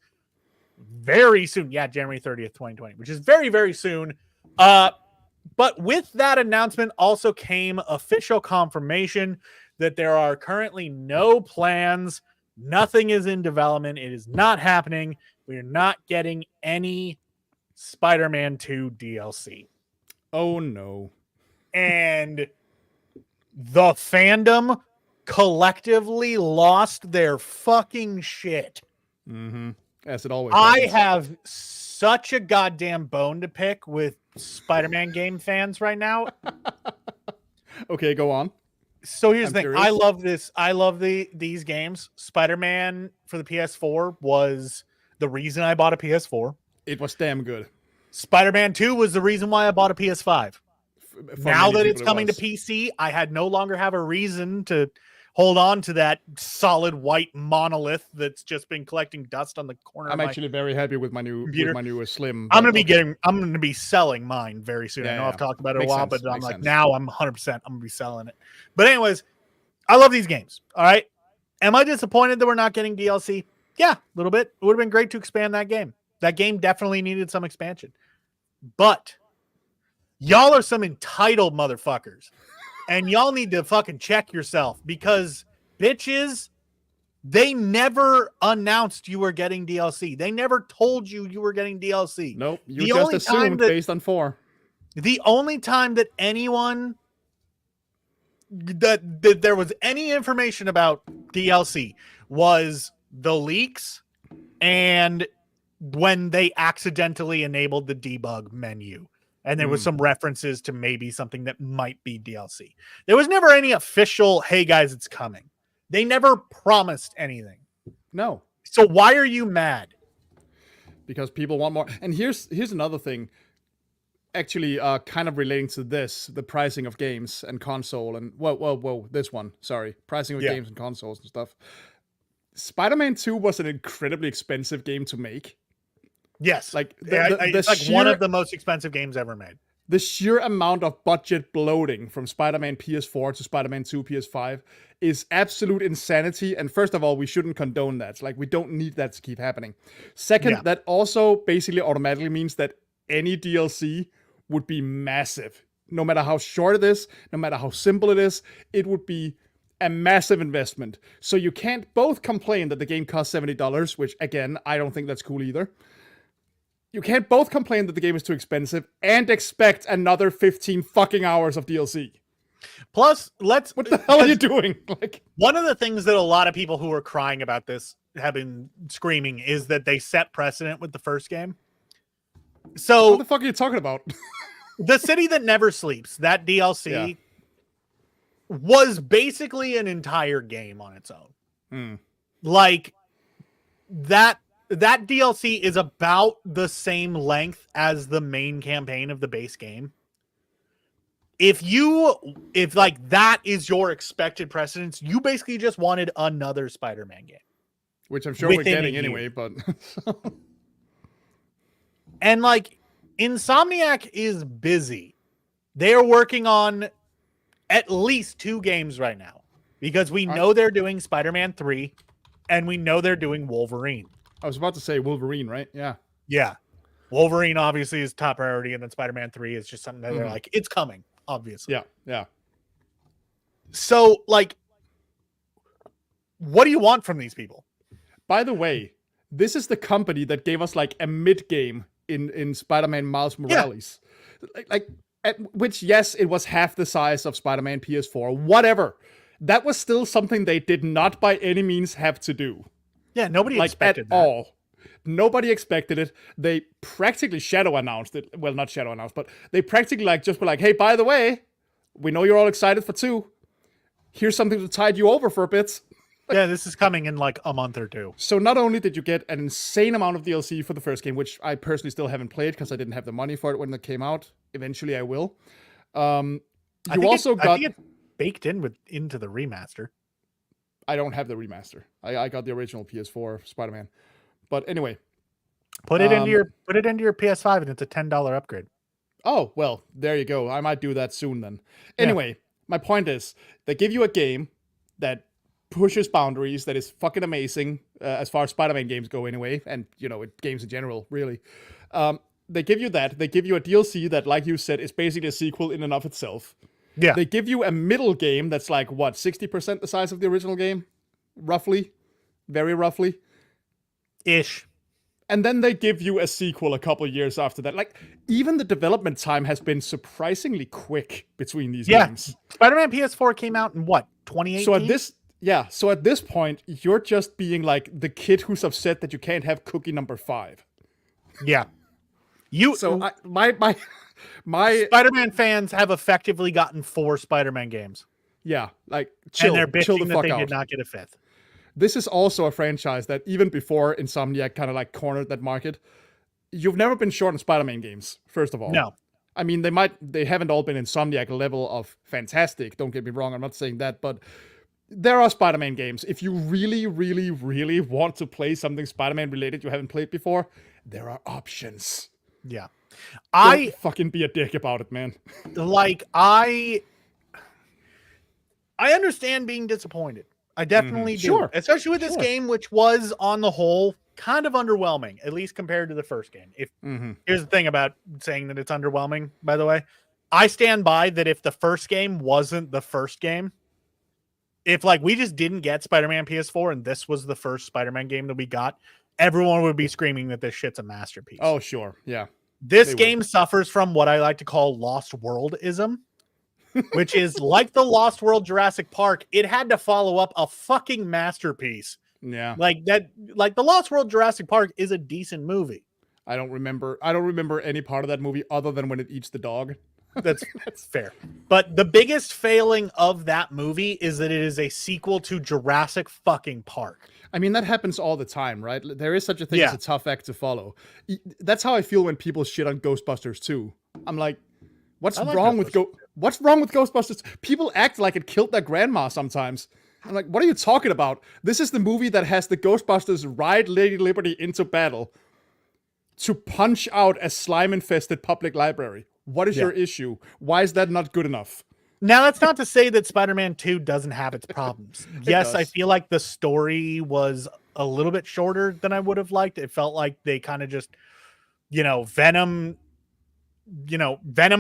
Speaker 2: very soon. Yeah, January 30th, 2020, which is very, very soon. But with that announcement also came official confirmation that there are currently no plans. Nothing is in development. It is not happening. We are not getting any Spider-Man 2 DLC.
Speaker 1: Oh, no.
Speaker 2: And the fandom collectively lost their fucking shit.
Speaker 1: Mm-hmm. As it always
Speaker 2: happens. I have such a goddamn bone to pick with Spider-Man game fans right now.
Speaker 1: Okay, go on.
Speaker 2: So here's the thing. Curious. I love this. I love these games. Spider-Man for the PS4 was the reason I bought a PS4.
Speaker 1: It was damn good.
Speaker 2: Spider-Man 2 was the reason why I bought a PS5. Now that it's coming to PC, I had no longer have a reason to hold on to that solid white monolith that's just been collecting dust on the corner.
Speaker 1: I'm actually very happy with my new Slim.
Speaker 2: I'm gonna be selling mine very soon. I know I've talked about it a while, but I'm like, now I'm 100%. I'm gonna be selling it. But anyways, I love these games. All right. Am I disappointed that we're not getting DLC? Yeah, a little bit. It would have been great to expand that game. That game definitely needed some expansion. But y'all are some entitled motherfuckers. And y'all need to fucking check yourself because bitches, they never announced you were getting DLC. They never told you were getting DLC.
Speaker 1: Nope. You just assumed based on 4.
Speaker 2: The only time that anyone that there was any information about DLC was the leaks and when they accidentally enabled the debug menu. And there was some references to maybe something that might be DLC. There was never any official, hey guys, it's coming. They never promised anything.
Speaker 1: No.
Speaker 2: So why are you mad?
Speaker 1: Because people want more. And here's another thing. Actually, kind of relating to this, the pricing of games and console and whoa, this one. Sorry. Pricing of games and consoles and stuff. Spider-Man 2 was an incredibly expensive game to make.
Speaker 2: Yes, like it's like one of the most expensive games ever made.
Speaker 1: The sheer amount of budget bloating from Spider-Man PS4 to Spider-Man 2 PS5 is absolute insanity. And first of all, we shouldn't condone that. Like, we don't need that to keep happening. Second, that also basically automatically means that any DLC would be massive. No matter how short it is, no matter how simple it is, it would be a massive investment. So you can't both complain that the game costs $70, which again, I don't think that's cool either. You can't both complain that the game is too expensive and expect another 15 fucking hours of DLC.
Speaker 2: Plus, what
Speaker 1: the hell are you doing? Like,
Speaker 2: one of the things that a lot of people who are crying about this have been screaming is that they set precedent with the first game. So
Speaker 1: what the fuck are you talking about?
Speaker 2: The City That Never Sleeps, that DLC was basically an entire game on its own. Like that that DLC is about the same length as the main campaign of the base game. If like that is your expected precedence, you basically just wanted another Spider-Man game.
Speaker 1: Which I'm sure we're getting anyway, but
Speaker 2: and like Insomniac is busy. They are working on at least 2 games right now because we know they're doing Spider-Man 3 and we know they're doing Wolverine.
Speaker 1: I was about to say Wolverine, right? Yeah.
Speaker 2: Yeah. Wolverine obviously is top priority, and then Spider-Man 3 is just something that they're like, it's coming, obviously.
Speaker 1: Yeah, yeah.
Speaker 2: So, like, what do you want from these people?
Speaker 1: By the way, this is the company that gave us like a mid-game in Spider-Man Miles Morales. Yeah. Which, yes, it was half the size of Spider-Man PS4. Whatever. That was still something they did not by any means have to do.
Speaker 2: Yeah, nobody expected that.
Speaker 1: All. Nobody expected it. They practically shadow announced it. Well, not shadow announced, but they practically like just were like, hey, by the way, we know you're all excited for 2. Here's something to tide you over for a bit.
Speaker 2: Yeah, this is coming in like a month or 2.
Speaker 1: So not only did you get an insane amount of DLC for the first game, which I personally still haven't played because I didn't have the money for it when it came out. Eventually I will. I think it's
Speaker 2: baked into the remaster.
Speaker 1: I don't have the remaster. I got the original PS4 Spider-Man. But anyway,
Speaker 2: put it into your PS5 and it's a $10 upgrade.
Speaker 1: Oh, well, there you go. I might do that soon then. Anyway, my point is they give you a game that pushes boundaries, that is fucking amazing as far as Spider-Man games go anyway, and games in general, really. They give you that. They give you a DLC that, like you said, is basically a sequel in and of itself.
Speaker 2: Yeah.
Speaker 1: They give you a middle game that's like, what, 60% the size of the original game? Roughly. Very roughly.
Speaker 2: Ish.
Speaker 1: And then they give you a sequel a couple years after that. Like, even the development time has been surprisingly quick between these games.
Speaker 2: Spider-Man PS4 came out in what, 2018?
Speaker 1: So at this point, you're just being like the kid who's upset that you can't have cookie number 5.
Speaker 2: Yeah.
Speaker 1: My
Speaker 2: Spider-Man fans have effectively gotten 4 Spider-Man games.
Speaker 1: Yeah, like chill.
Speaker 2: And they're bitching
Speaker 1: chill the
Speaker 2: that
Speaker 1: fuck
Speaker 2: they
Speaker 1: out.
Speaker 2: did not get a 5th.
Speaker 1: This is also a franchise that even before Insomniac kind of like cornered that market, you've never been short on Spider-Man games, first of all.
Speaker 2: No.
Speaker 1: I mean, they haven't all been Insomniac level of fantastic. Don't get me wrong. I'm not saying that, but there are Spider-Man games. If you really, really, really want to play something Spider-Man related you haven't played before, there are options.
Speaker 2: Yeah.
Speaker 1: Don't fucking be a dick about it, man.
Speaker 2: Like, I understand being disappointed. I definitely do.
Speaker 1: Sure.
Speaker 2: Especially with this game, which was, on the whole, kind of underwhelming, at least compared to the first game. Here's the thing about saying that it's underwhelming, by the way. I stand by that if the first game wasn't the first game, if like we just didn't get Spider-Man PS4 and this was the first Spider-Man game that we got, everyone would be screaming that this shit's a masterpiece.
Speaker 1: Oh, sure. Yeah.
Speaker 2: This game suffers from what I like to call Lost World-ism, which is like the Lost World Jurassic Park. It had to follow up a fucking masterpiece.
Speaker 1: Yeah.
Speaker 2: Like the Lost World Jurassic Park is a decent movie.
Speaker 1: I don't remember any part of that movie other than when it eats the dog.
Speaker 2: That's fair. But the biggest failing of that movie is that it is a sequel to Jurassic fucking Park.
Speaker 1: I mean, that happens all the time, right? There is such a thing as a tough act to follow. That's how I feel when people shit on Ghostbusters 2. I'm like, what's wrong with Ghostbusters? People act like it killed their grandma sometimes. I'm like, what are you talking about? This is the movie that has the Ghostbusters ride Lady Liberty into battle to punch out a slime-infested public library. What is your issue? Why is that not good enough?
Speaker 2: Now, that's not to say that Spider-Man 2 doesn't have its problems. Yes,
Speaker 1: does.
Speaker 2: I feel like the story was a little bit shorter than I would have liked. It felt like they kind of just, Venom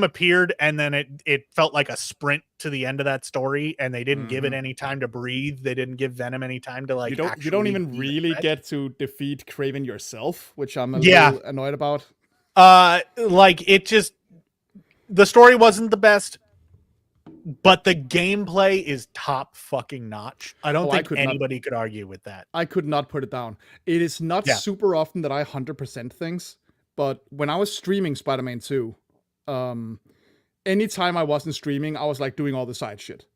Speaker 2: appeared and then it felt like a sprint to the end of that story, and they didn't give it any time to breathe. They didn't give Venom any time to
Speaker 1: you don't even really get to defeat Kraven yourself, which I'm a little annoyed about.
Speaker 2: The story wasn't the best, but the gameplay is top fucking notch. I don't think anybody could argue with that.
Speaker 1: I could not put it down. It is not super often that I 100% things, but when I was streaming Spider-Man 2, anytime I wasn't streaming, I was like doing all the side shit.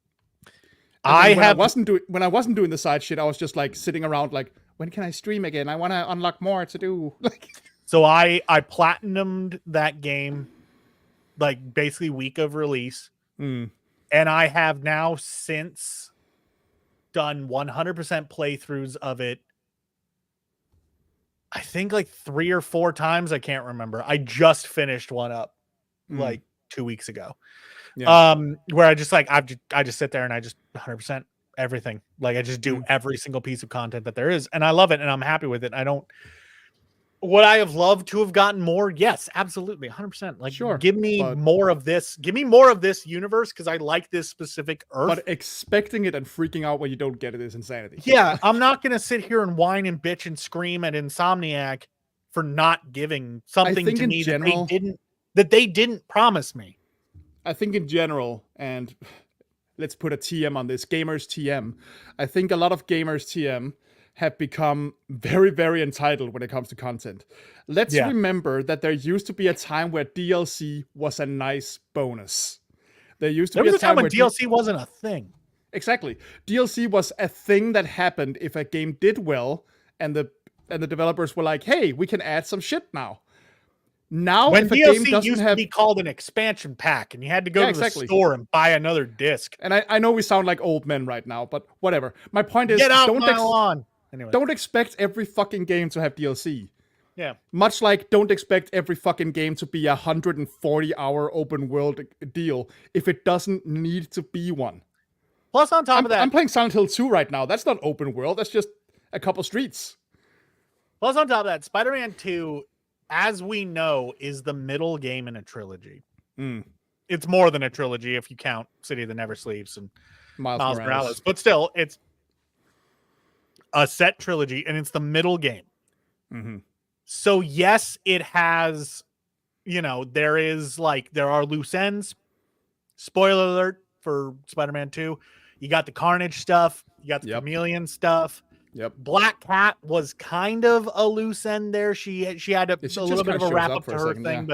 Speaker 1: When I wasn't doing the side shit, I was just like sitting around like, when can I stream again? I want to unlock more to do. Like,
Speaker 2: So I platinumed that game like basically week of release.
Speaker 1: mm,
Speaker 2: And I have now since done 100% playthroughs of it. I think like 3 or 4 times. I can't remember. I just finished one up like 2 weeks ago.
Speaker 1: yeah.
Speaker 2: Where I just like, I just sit there and I just 100% everything. Like I just do every single piece of content that there is. And I love it. And I'm happy with it. Would I have loved to have gotten more? Yes, absolutely. 100%. Like,
Speaker 1: Sure,
Speaker 2: give me more of this. Give me more of this universe because I like this specific Earth.
Speaker 1: But expecting it and freaking out when you don't get it is insanity.
Speaker 2: Yeah, I'm not going to sit here and whine and bitch and scream at Insomniac for not giving something to me that they didn't promise me.
Speaker 1: I think in general, and let's put a TM on this, gamers TM. I think a lot of gamers TM have become very, very entitled when it comes to content. Let's remember that there used to be a time where DLC was a nice bonus. There used to be a time
Speaker 2: when DLC wasn't a thing.
Speaker 1: Exactly. DLC was a thing that happened if a game did well, and the developers were like, "Hey, we can add some shit now." Now,
Speaker 2: when
Speaker 1: if a
Speaker 2: DLC
Speaker 1: game doesn't
Speaker 2: used
Speaker 1: have
Speaker 2: to be called an expansion pack, and you had to go to the store and buy another disc.
Speaker 1: And I know we sound like old men right now, but whatever. My point is,
Speaker 2: get out my lawn.
Speaker 1: Anyway. Don't expect every fucking game to have DLC.
Speaker 2: Yeah.
Speaker 1: Much like don't expect every fucking game to be a 140-hour open world deal if it doesn't need to be one.
Speaker 2: Plus, on top of that,
Speaker 1: I'm playing Silent Hill 2 right now. That's not open world. That's just a couple streets.
Speaker 2: Plus, on top of that, Spider-Man 2, as we know, is the middle game in a trilogy. It's more than a trilogy if you count City of the Never Sleeps and Miles Morales. But still, it's a set trilogy, and it's the middle game. So, yes, it has, there are loose ends. Spoiler alert for Spider-Man 2. You got the Carnage stuff. You got the Chameleon stuff. Black Cat was kind of a loose end there. She had a little bit of a wrap up to her thing,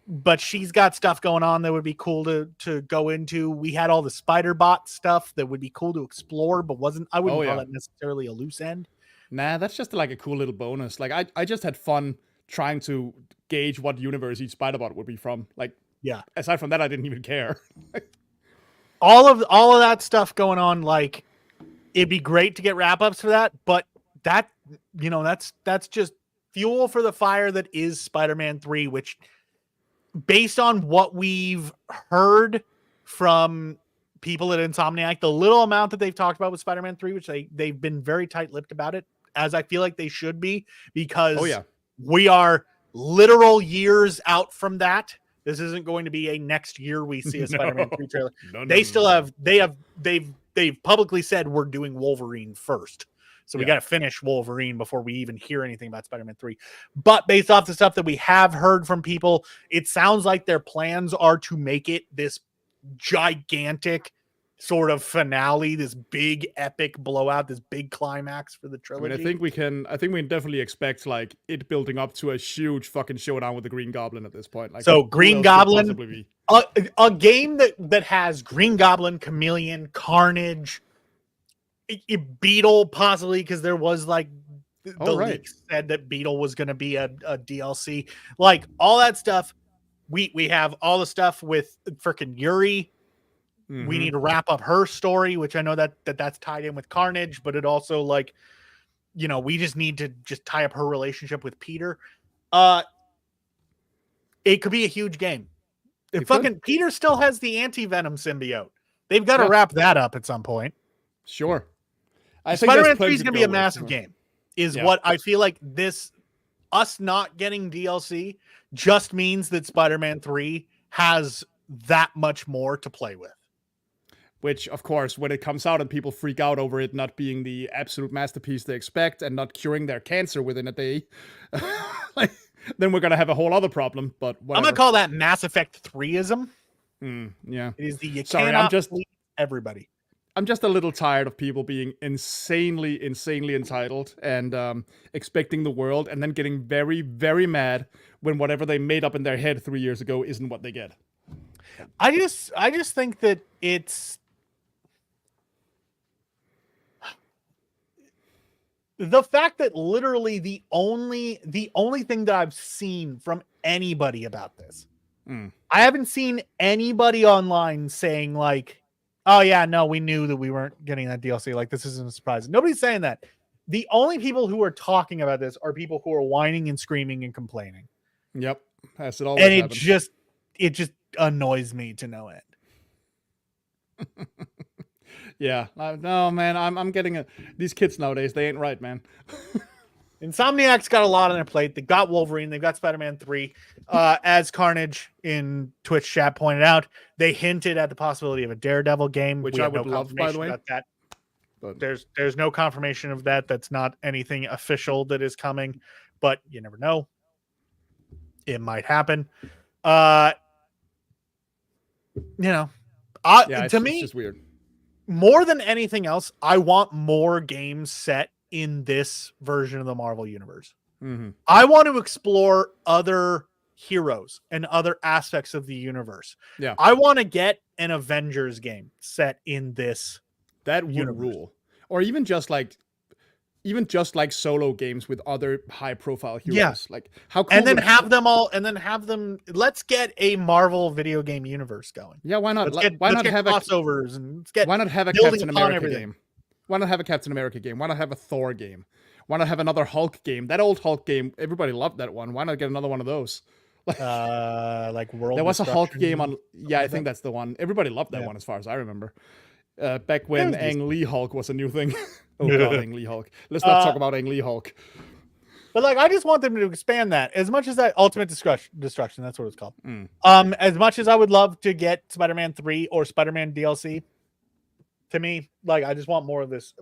Speaker 2: but she's got stuff going on that would be cool to go into. We had all the Spider-Bot stuff that would be cool to explore, but I wouldn't call that necessarily a loose end.
Speaker 1: Nah, that's just like a cool little bonus. Like I just had fun trying to gauge what universe each Spider-Bot would be from. Like, aside from that, I didn't even care.
Speaker 2: all of that stuff going on, like, it'd be great to get wrap-ups for that, but that, that's just fuel for the fire that is Spider-Man 3, which, based on what we've heard from people at Insomniac, the little amount that they've talked about with Spider-Man 3, which they've been very tight-lipped about it, as I feel like they should be, because we are literal years out from that. This isn't going to be a next year we see a Spider-Man 3 trailer. They've publicly said we're doing Wolverine first. So we got to finish Wolverine before we even hear anything about Spider-Man 3. But based off the stuff that we have heard from people, it sounds like their plans are to make it this gigantic sort of finale, this big epic blowout, this big climax for the trilogy.
Speaker 1: I think we can definitely expect like it building up to a huge fucking showdown with the Green Goblin at this point. Like,
Speaker 2: so Green Goblin, a game that has Green Goblin, Chameleon, Carnage, Beetle possibly, because there was like the leak said that Beetle was going to be a DLC, like all that stuff. We have all the stuff with freaking Yuri. We need to wrap up her story, which I know that's tied in with Carnage, but it also like, we just need to just tie up her relationship with Peter. It could be a huge game. Peter still has the anti-Venom symbiote. They've got to wrap that up at some point.
Speaker 1: Sure.
Speaker 2: Spider-Man 3 is going to be a massive game, what I feel like. Us not getting DLC just means that Spider-Man 3 has that much more to play with.
Speaker 1: Which, of course, when it comes out and people freak out over it not being the absolute masterpiece they expect and not curing their cancer within a day, then we're going to have a whole other problem. But whatever.
Speaker 2: I'm going to call that Mass Effect 3ism.
Speaker 1: Yeah.
Speaker 2: It is cannot please everybody.
Speaker 1: I'm just a little tired of people being insanely entitled and expecting the world and then getting very, very mad when whatever they made up in their head 3 years ago isn't what they get.
Speaker 2: I just think that the fact that literally the only thing that I've seen from anybody about this, I haven't seen anybody online saying like, oh yeah, no, we knew that we weren't getting that DLC. Like, this isn't a surprise. Nobody's saying that. The only people who are talking about this are people who are whining and screaming and complaining.
Speaker 1: Yep, as it always
Speaker 2: And
Speaker 1: happens.
Speaker 2: it just annoys me to no end.
Speaker 1: Yeah, no, man, I'm getting these kids nowadays. They ain't right, man.
Speaker 2: Insomniac's got a lot on their plate. They got Wolverine. They've got Spider-Man 3. As Carnage in Twitch chat pointed out, they hinted at the possibility of a Daredevil game,
Speaker 1: which I would love, by the way.
Speaker 2: About that.
Speaker 1: But
Speaker 2: there's no confirmation of that. That's not anything official that is coming, but you never know. It might happen. To me,
Speaker 1: it's just weird.
Speaker 2: More than anything else, I want more games set in this version of the Marvel Universe.
Speaker 1: Mm-hmm.
Speaker 2: I want to explore other heroes and other aspects of the universe.
Speaker 1: Yeah,
Speaker 2: I want to get an Avengers game set in this.
Speaker 1: That would rule. Or even just like solo games with other high profile heroes.
Speaker 2: Yeah.
Speaker 1: Like how cool.
Speaker 2: And then have them let's get a Marvel video game universe going.
Speaker 1: Yeah, why not?
Speaker 2: Why not have crossovers and
Speaker 1: why not have a Captain America game? Why not have a Captain America game? Why not have a Thor game? Why not have another Hulk game? That old Hulk game, everybody loved that one. Why not get another one of those?
Speaker 2: Like World.
Speaker 1: There was a Hulk game on. Yeah, I think that's the one. Everybody loved that one, as far as I remember. Back when Ang Lee Hulk was a new thing. Oh god, Ang Lee Hulk. Let's not talk about Ang Lee Hulk.
Speaker 2: But like, I just want them to expand that as much as that Ultimate Destruction. That's what it's called. As much as I would love to get Spider-Man 3 or Spider-Man DLC, to me, like, I just want more of this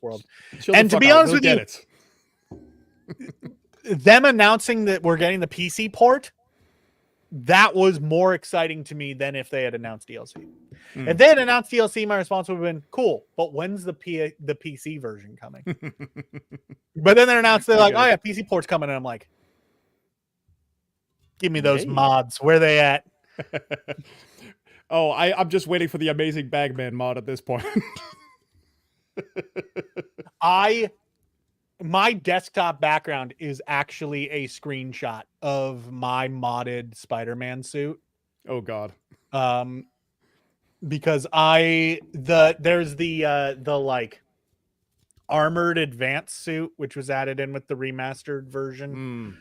Speaker 2: world. And to be honest with you, them announcing that we're getting the PC port, that was more exciting to me than if they had announced DLC. If they had announced DLC, my response would have been cool. But when's the PC version coming? But then they're announced, they're like, oh yeah, PC port's coming, and I'm like, give me those mods. Where are they at?
Speaker 1: I'm just waiting for the Amazing Bagman mod at this point.
Speaker 2: My desktop background is actually a screenshot of my modded Spider-Man suit.
Speaker 1: Oh god.
Speaker 2: Because there's the like armored advanced suit, which was added in with the remastered version.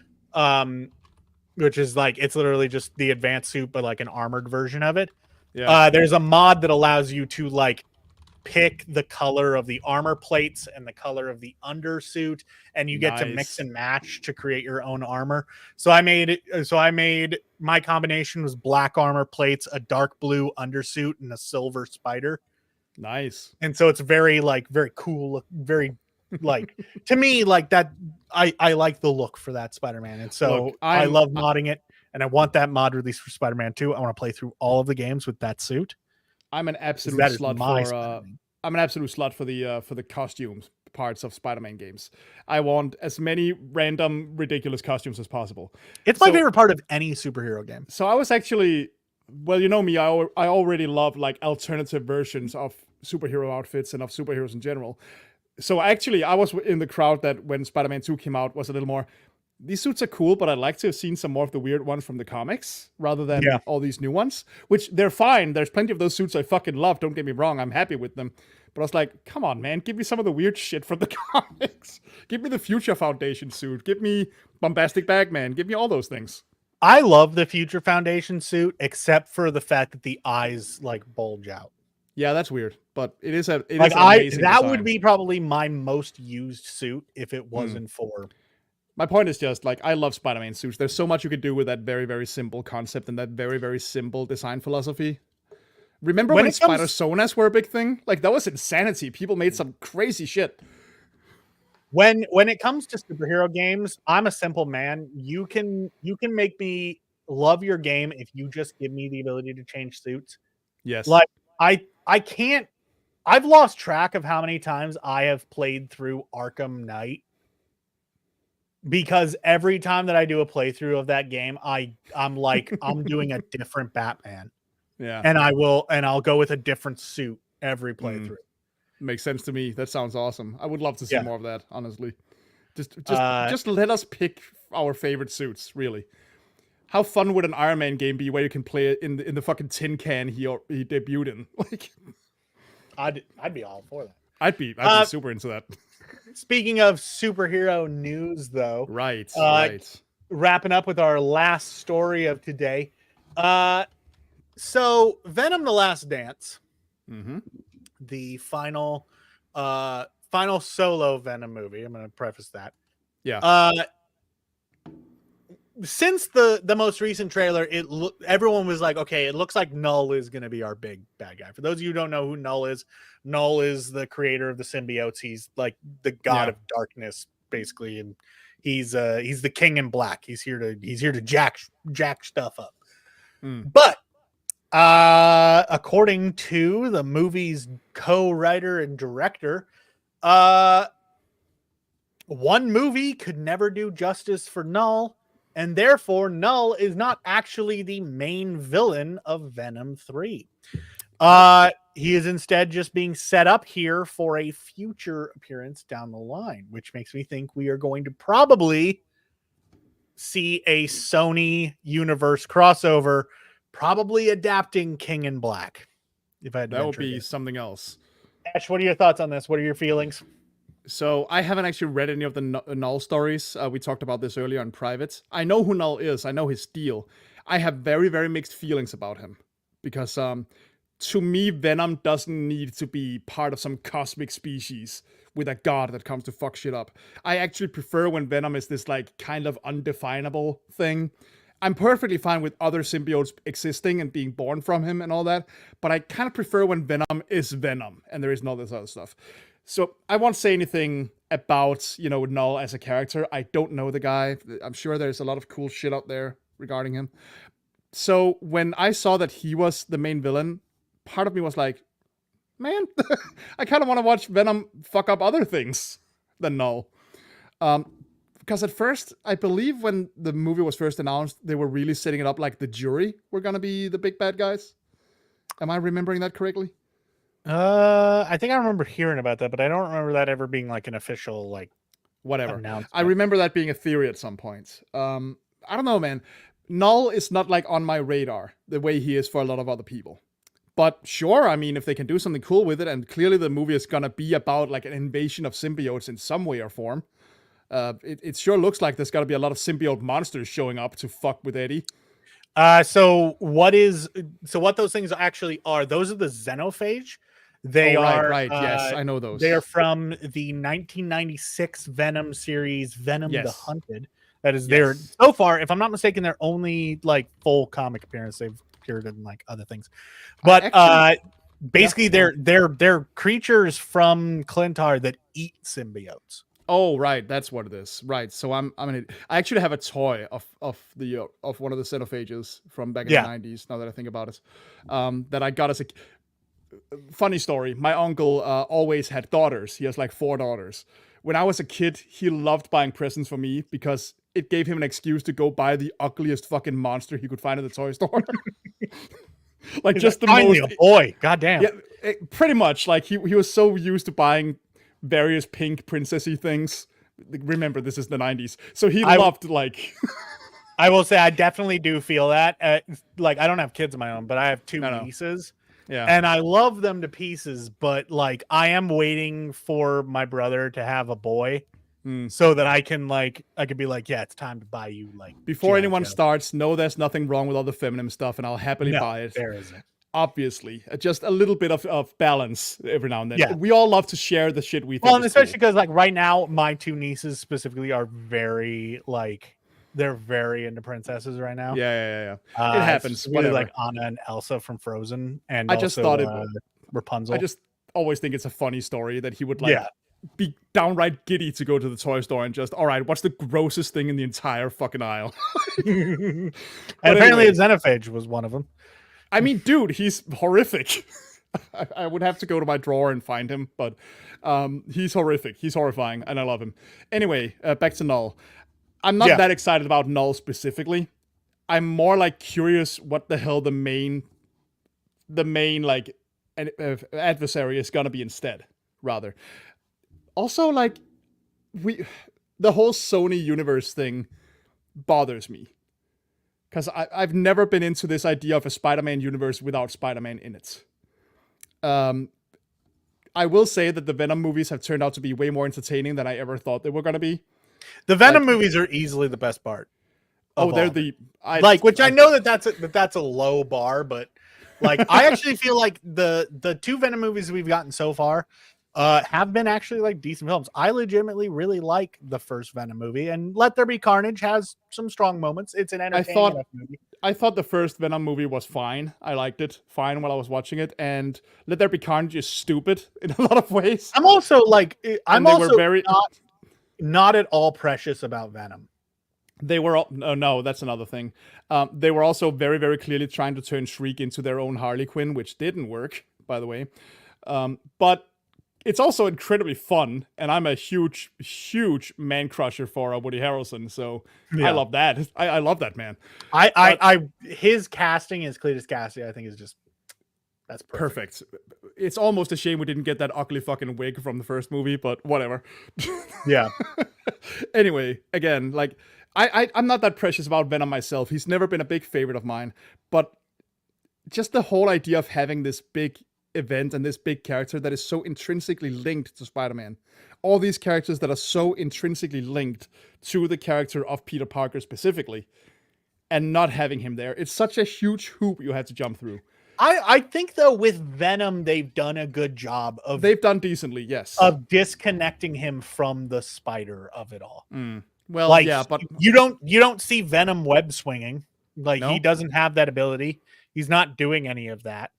Speaker 2: Which is like, it's literally just the advanced suit, but like an armored version of it. Yeah. There's a mod that allows you to like pick the color of the armor plates and the color of the undersuit, and you get to mix and match to create your own armor. So I made my combination was black armor plates, a dark blue undersuit, and a silver spider.
Speaker 1: Nice.
Speaker 2: And so it's very cool, very like, to me, like that. I like the look for that Spider-Man, and so I love modding it, and I want that mod released for Spider-Man 2. I want to play through all of the games with that suit.
Speaker 1: I'm an absolute slut for the costumes parts of Spider-Man games. I want as many random ridiculous costumes as possible.
Speaker 2: It's my favorite part of any superhero game.
Speaker 1: So I was actually, well, you know me, I already love like alternative versions of superhero outfits and of superheroes in general. So actually I was in the crowd that when Spider-Man 2 came out was a little more, these suits are cool, but I'd like to have seen some more of the weird ones from the comics rather than all these new ones, which they're fine. There's plenty of those suits I fucking love. Don't get me wrong. I'm happy with them. But I was like, come on, man. Give me some of the weird shit from the comics. Give me the Future Foundation suit. Give me Bombastic Bagman. Give me all those things.
Speaker 2: I love the Future Foundation suit, except for the fact that the eyes like bulge out.
Speaker 1: Yeah, that's weird. But it is an
Speaker 2: amazing
Speaker 1: design.
Speaker 2: That would be probably my most used suit if it wasn't for...
Speaker 1: My point is just, like, I love Spider-Man suits. There's so much you could do with that very, very simple concept and that very, very simple design philosophy. Remember when Spider-Sonas were a big thing? Like, that was insanity. People made some crazy shit.
Speaker 2: When it comes to superhero games, I'm a simple man. You can make me love your game if you just give me the ability to change suits.
Speaker 1: Yes.
Speaker 2: Like, I can't... I've lost track of how many times I have played through Arkham Knight. Because every time that I do a playthrough of that game, I'm like, I'm doing a different Batman.
Speaker 1: Yeah.
Speaker 2: And I'll go with a different suit every playthrough.
Speaker 1: Makes sense to me. That sounds awesome. I would love to see more of that, honestly. Just let us pick our favorite suits, really. How fun would an Iron Man game be where you can play it in the fucking tin can he debuted in? Like,
Speaker 2: I'd be all for that.
Speaker 1: I'd be super into that.
Speaker 2: Speaking of superhero news, though,
Speaker 1: Right.
Speaker 2: Wrapping up with our last story of today. So Venom: The Last Dance, the final solo Venom movie. I'm going to preface that.
Speaker 1: Yeah.
Speaker 2: Since the most recent trailer, everyone was like, okay, it looks like Knull is going to be our big bad guy. For those of you who don't know who Knull is the creator of the symbiotes. He's like the god of darkness, basically, and he's the king in black. He's here to jack stuff up. But according to the movie's co-writer and director, one movie could never do justice for Knull. And therefore, Knull is not actually the main villain of Venom 3. He is instead just being set up here for a future appearance down the line, which makes me think we are going to probably see a Sony universe crossover, probably adapting King in Black. If I had to
Speaker 1: that would be something else.
Speaker 2: Ash, what are your thoughts on this? What are your feelings?
Speaker 1: So I haven't actually read any of the Knull stories. We talked about this earlier in private. I know who Knull is. I know his deal. I have very, very mixed feelings about him. Because to me, Venom doesn't need to be part of some cosmic species with a god that comes to fuck shit up. I actually prefer when Venom is this like kind of undefinable thing. I'm perfectly fine with other symbiotes existing and being born from him and all that. But I kind of prefer when Venom is Venom and there is no this other stuff. So I won't say anything about, Knull as a character. I don't know the guy. I'm sure there's a lot of cool shit out there regarding him. So when I saw that he was the main villain, part of me was like, man, I kind of want to watch Venom fuck up other things than Knull. Because at first, I believe when the movie was first announced, they were really setting it up like the jury were going to be the big bad guys. Am I remembering that correctly?
Speaker 2: I think I remember hearing about that, but I don't remember that ever being like an official
Speaker 1: whatever
Speaker 2: announcement.
Speaker 1: I remember that being a theory at some point. I don't know, man. Knull is not like on my radar the way he is for a lot of other people. But sure, I mean, if they can do something cool with it, and clearly the movie is gonna be about like an invasion of symbiotes in some way or form. It sure looks like there's gotta be a lot of symbiote monsters showing up to fuck with Eddie.
Speaker 2: So what those things actually are? Those are the xenophage. They are
Speaker 1: right. Yes, I know those.
Speaker 2: They are from the 1996 Venom series, Venom the Hunted. That is there so far. If I'm not mistaken, they're only like full comic appearance. They've appeared in like other things, but basically they're creatures from Clintar that eat symbiotes.
Speaker 1: Oh, right, that's what it is. Right, so I actually have a toy of one of the xenophages from back in the 90s. Now that I think about it, that I got as a funny story. My uncle always had daughters. He has like 4 daughters. When I was a kid, he loved buying presents for me because it gave him an excuse to go buy the ugliest fucking monster he could find in the toy store. Like just the most
Speaker 2: boy. Goddamn.
Speaker 1: Yeah, pretty much. Like he was so used to buying various pink princessy things. Remember, this is the 90s. So he loved like
Speaker 2: I will say I definitely do feel that. Like I don't have kids of my own, but I have 2 nieces.
Speaker 1: Yeah.
Speaker 2: And I love them to pieces, but like I am waiting for my brother to have a boy so that I can be like, yeah, it's time to buy you like
Speaker 1: before anyone starts, no, there's nothing wrong with all the feminine stuff and I'll happily buy it.
Speaker 2: There isn't.
Speaker 1: Obviously. Just a little bit of balance every now and then. Yeah. We all love to share the shit we think.
Speaker 2: Well, and especially because like right now, my 2 nieces specifically are very they're very into princesses right now.
Speaker 1: Yeah. It happens.
Speaker 2: Really like Anna and Elsa from Frozen, and
Speaker 1: I just thought it
Speaker 2: Rapunzel.
Speaker 1: I just always think it's a funny story that he would be downright giddy to go to the toy store and just, all right, what's the grossest thing in the entire fucking aisle?
Speaker 2: And apparently, a xenophage was one of them.
Speaker 1: I mean, dude, he's horrific. I would have to go to my drawer and find him, but he's horrific. He's horrifying, and I love him. Anyway, back to Knull. I'm not that excited about Knull specifically. I'm more like curious what the hell the main like adversary is gonna be instead. rather. Also, like, the whole Sony universe thing bothers me. Because I've never been into this idea of a Spider-Man universe without Spider-Man in it. I will say that the Venom movies have turned out to be way more entertaining than I ever thought they were going to be.
Speaker 2: The Venom movies are easily the best part.
Speaker 1: Oh, they're
Speaker 2: which I know that's a low bar, but like I actually feel like the two Venom movies we've gotten so far have been actually like decent films. I legitimately really like the first Venom movie, and Let There Be Carnage has some strong moments. It's an entertaining enough movie.
Speaker 1: I thought the first Venom movie was fine. I liked it fine while I was watching it, and Let There Be Carnage is stupid in a lot of ways.
Speaker 2: I'm also not at all precious about Venom.
Speaker 1: They were no, that's another thing. They were also very, very clearly trying to turn Shriek into their own Harley Quinn, which didn't work, by the way. But it's also incredibly fun, and I'm a huge, huge man crusher for Woody Harrelson, so yeah. I love that. I love that man.
Speaker 2: His casting as Cletus Cassidy, I think, is just that's perfect.
Speaker 1: It's almost a shame we didn't get that ugly fucking wig from the first movie, but whatever.
Speaker 2: Yeah.
Speaker 1: Anyway, again, like I'm not that precious about Venom myself. He's never been a big favorite of mine, but just the whole idea of having this big event and this big character that is so intrinsically linked to Spider-Man. All these characters that are so intrinsically linked to the character of Peter Parker specifically, and not having him there. It's such a huge hoop you had to jump through.
Speaker 2: I think, though, with Venom, they've done a good job of...
Speaker 1: They've done decently, yes.
Speaker 2: Of disconnecting him from the spider of it all.
Speaker 1: Well,
Speaker 2: like,
Speaker 1: yeah, but...
Speaker 2: You don't see Venom web swinging. Like, he doesn't have that ability. He's not doing any of that.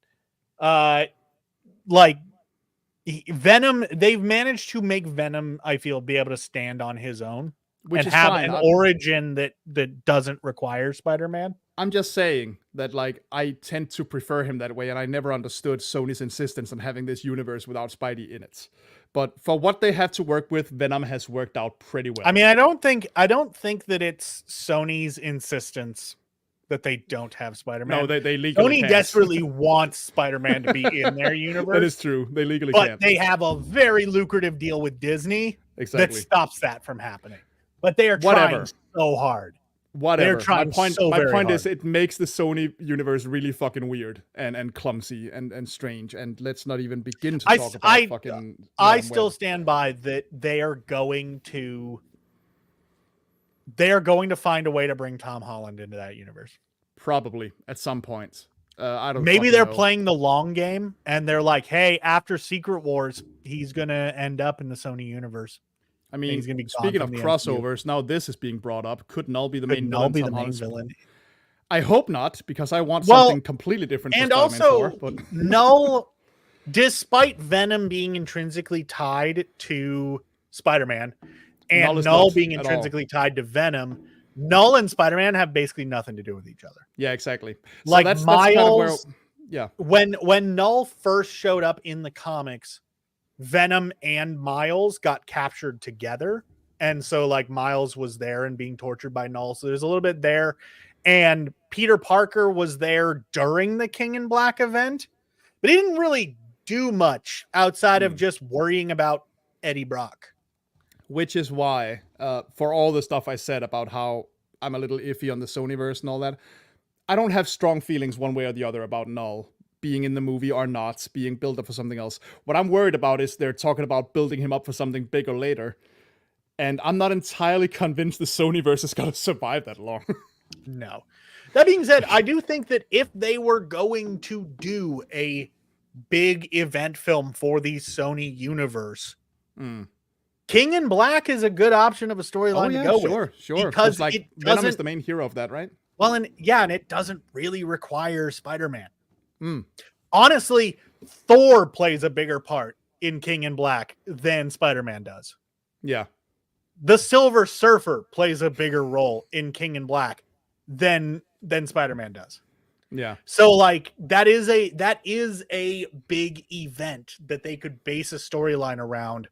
Speaker 2: Venom, they've managed to make Venom, I feel, be able to stand on his own, which is have an origin that doesn't require Spider-Man.
Speaker 1: I'm just saying that, like, I tend to prefer him that way, and I never understood Sony's insistence on having this universe without Spidey in it. But for what they have to work with, Venom has worked out pretty well.
Speaker 2: I mean, I don't think that it's Sony's insistence that they don't have Spider-Man.
Speaker 1: No, they legally
Speaker 2: Sony desperately wants Spider-Man to be in their universe.
Speaker 1: That is true. They legally
Speaker 2: can't.
Speaker 1: But
Speaker 2: they have a very lucrative deal with Disney that stops that from happening. But they are trying so hard.
Speaker 1: Whatever.
Speaker 2: They're trying
Speaker 1: my point is, it makes the Sony universe really fucking weird and clumsy and strange. And let's not even begin to talk about fucking...
Speaker 2: I still stand by that they are going to find a way to bring Tom Holland into that universe.
Speaker 1: Probably at some point. I don't.
Speaker 2: Maybe they're playing the long game, and they're like, "Hey, after Secret Wars, he's gonna end up in the Sony universe."
Speaker 1: I mean, he's gonna be speaking of crossovers, now this is being brought up. Could Knull be the main villain? I hope not, because I want something completely different.
Speaker 2: And also, Knull, despite Venom being intrinsically tied to Spider-Man, and Knull being intrinsically tied to Venom, Knull and Spider-Man have basically nothing to do with each other.
Speaker 1: Yeah, exactly. So
Speaker 2: like
Speaker 1: that's
Speaker 2: Miles,
Speaker 1: yeah.
Speaker 2: When Knull first showed up in the comics, Venom and Miles got captured together. And so like Miles was there and being tortured by Knull. So there's a little bit there. And Peter Parker was there during the King in Black event, but he didn't really do much outside of just worrying about Eddie Brock.
Speaker 1: Which is why, for all the stuff I said about how I'm a little iffy on the Sonyverse and all that, I don't have strong feelings one way or the other about Knull being in the movie or not, being built up for something else. What I'm worried about is they're talking about building him up for something bigger later. And I'm not entirely convinced the Sonyverse is going to survive that long.
Speaker 2: No. That being said, I do think that if they were going to do a big event film for the Sony universe, King in Black is a good option of a storyline to go with.
Speaker 1: Sure. Because like Venom is the main hero of that, right?
Speaker 2: Well, and it doesn't really require Spider-Man. Honestly, Thor plays a bigger part in King in Black than Spider-Man does.
Speaker 1: Yeah.
Speaker 2: The Silver Surfer plays a bigger role in King in Black than Spider-Man does.
Speaker 1: Yeah.
Speaker 2: So like that is a big event that they could base a storyline around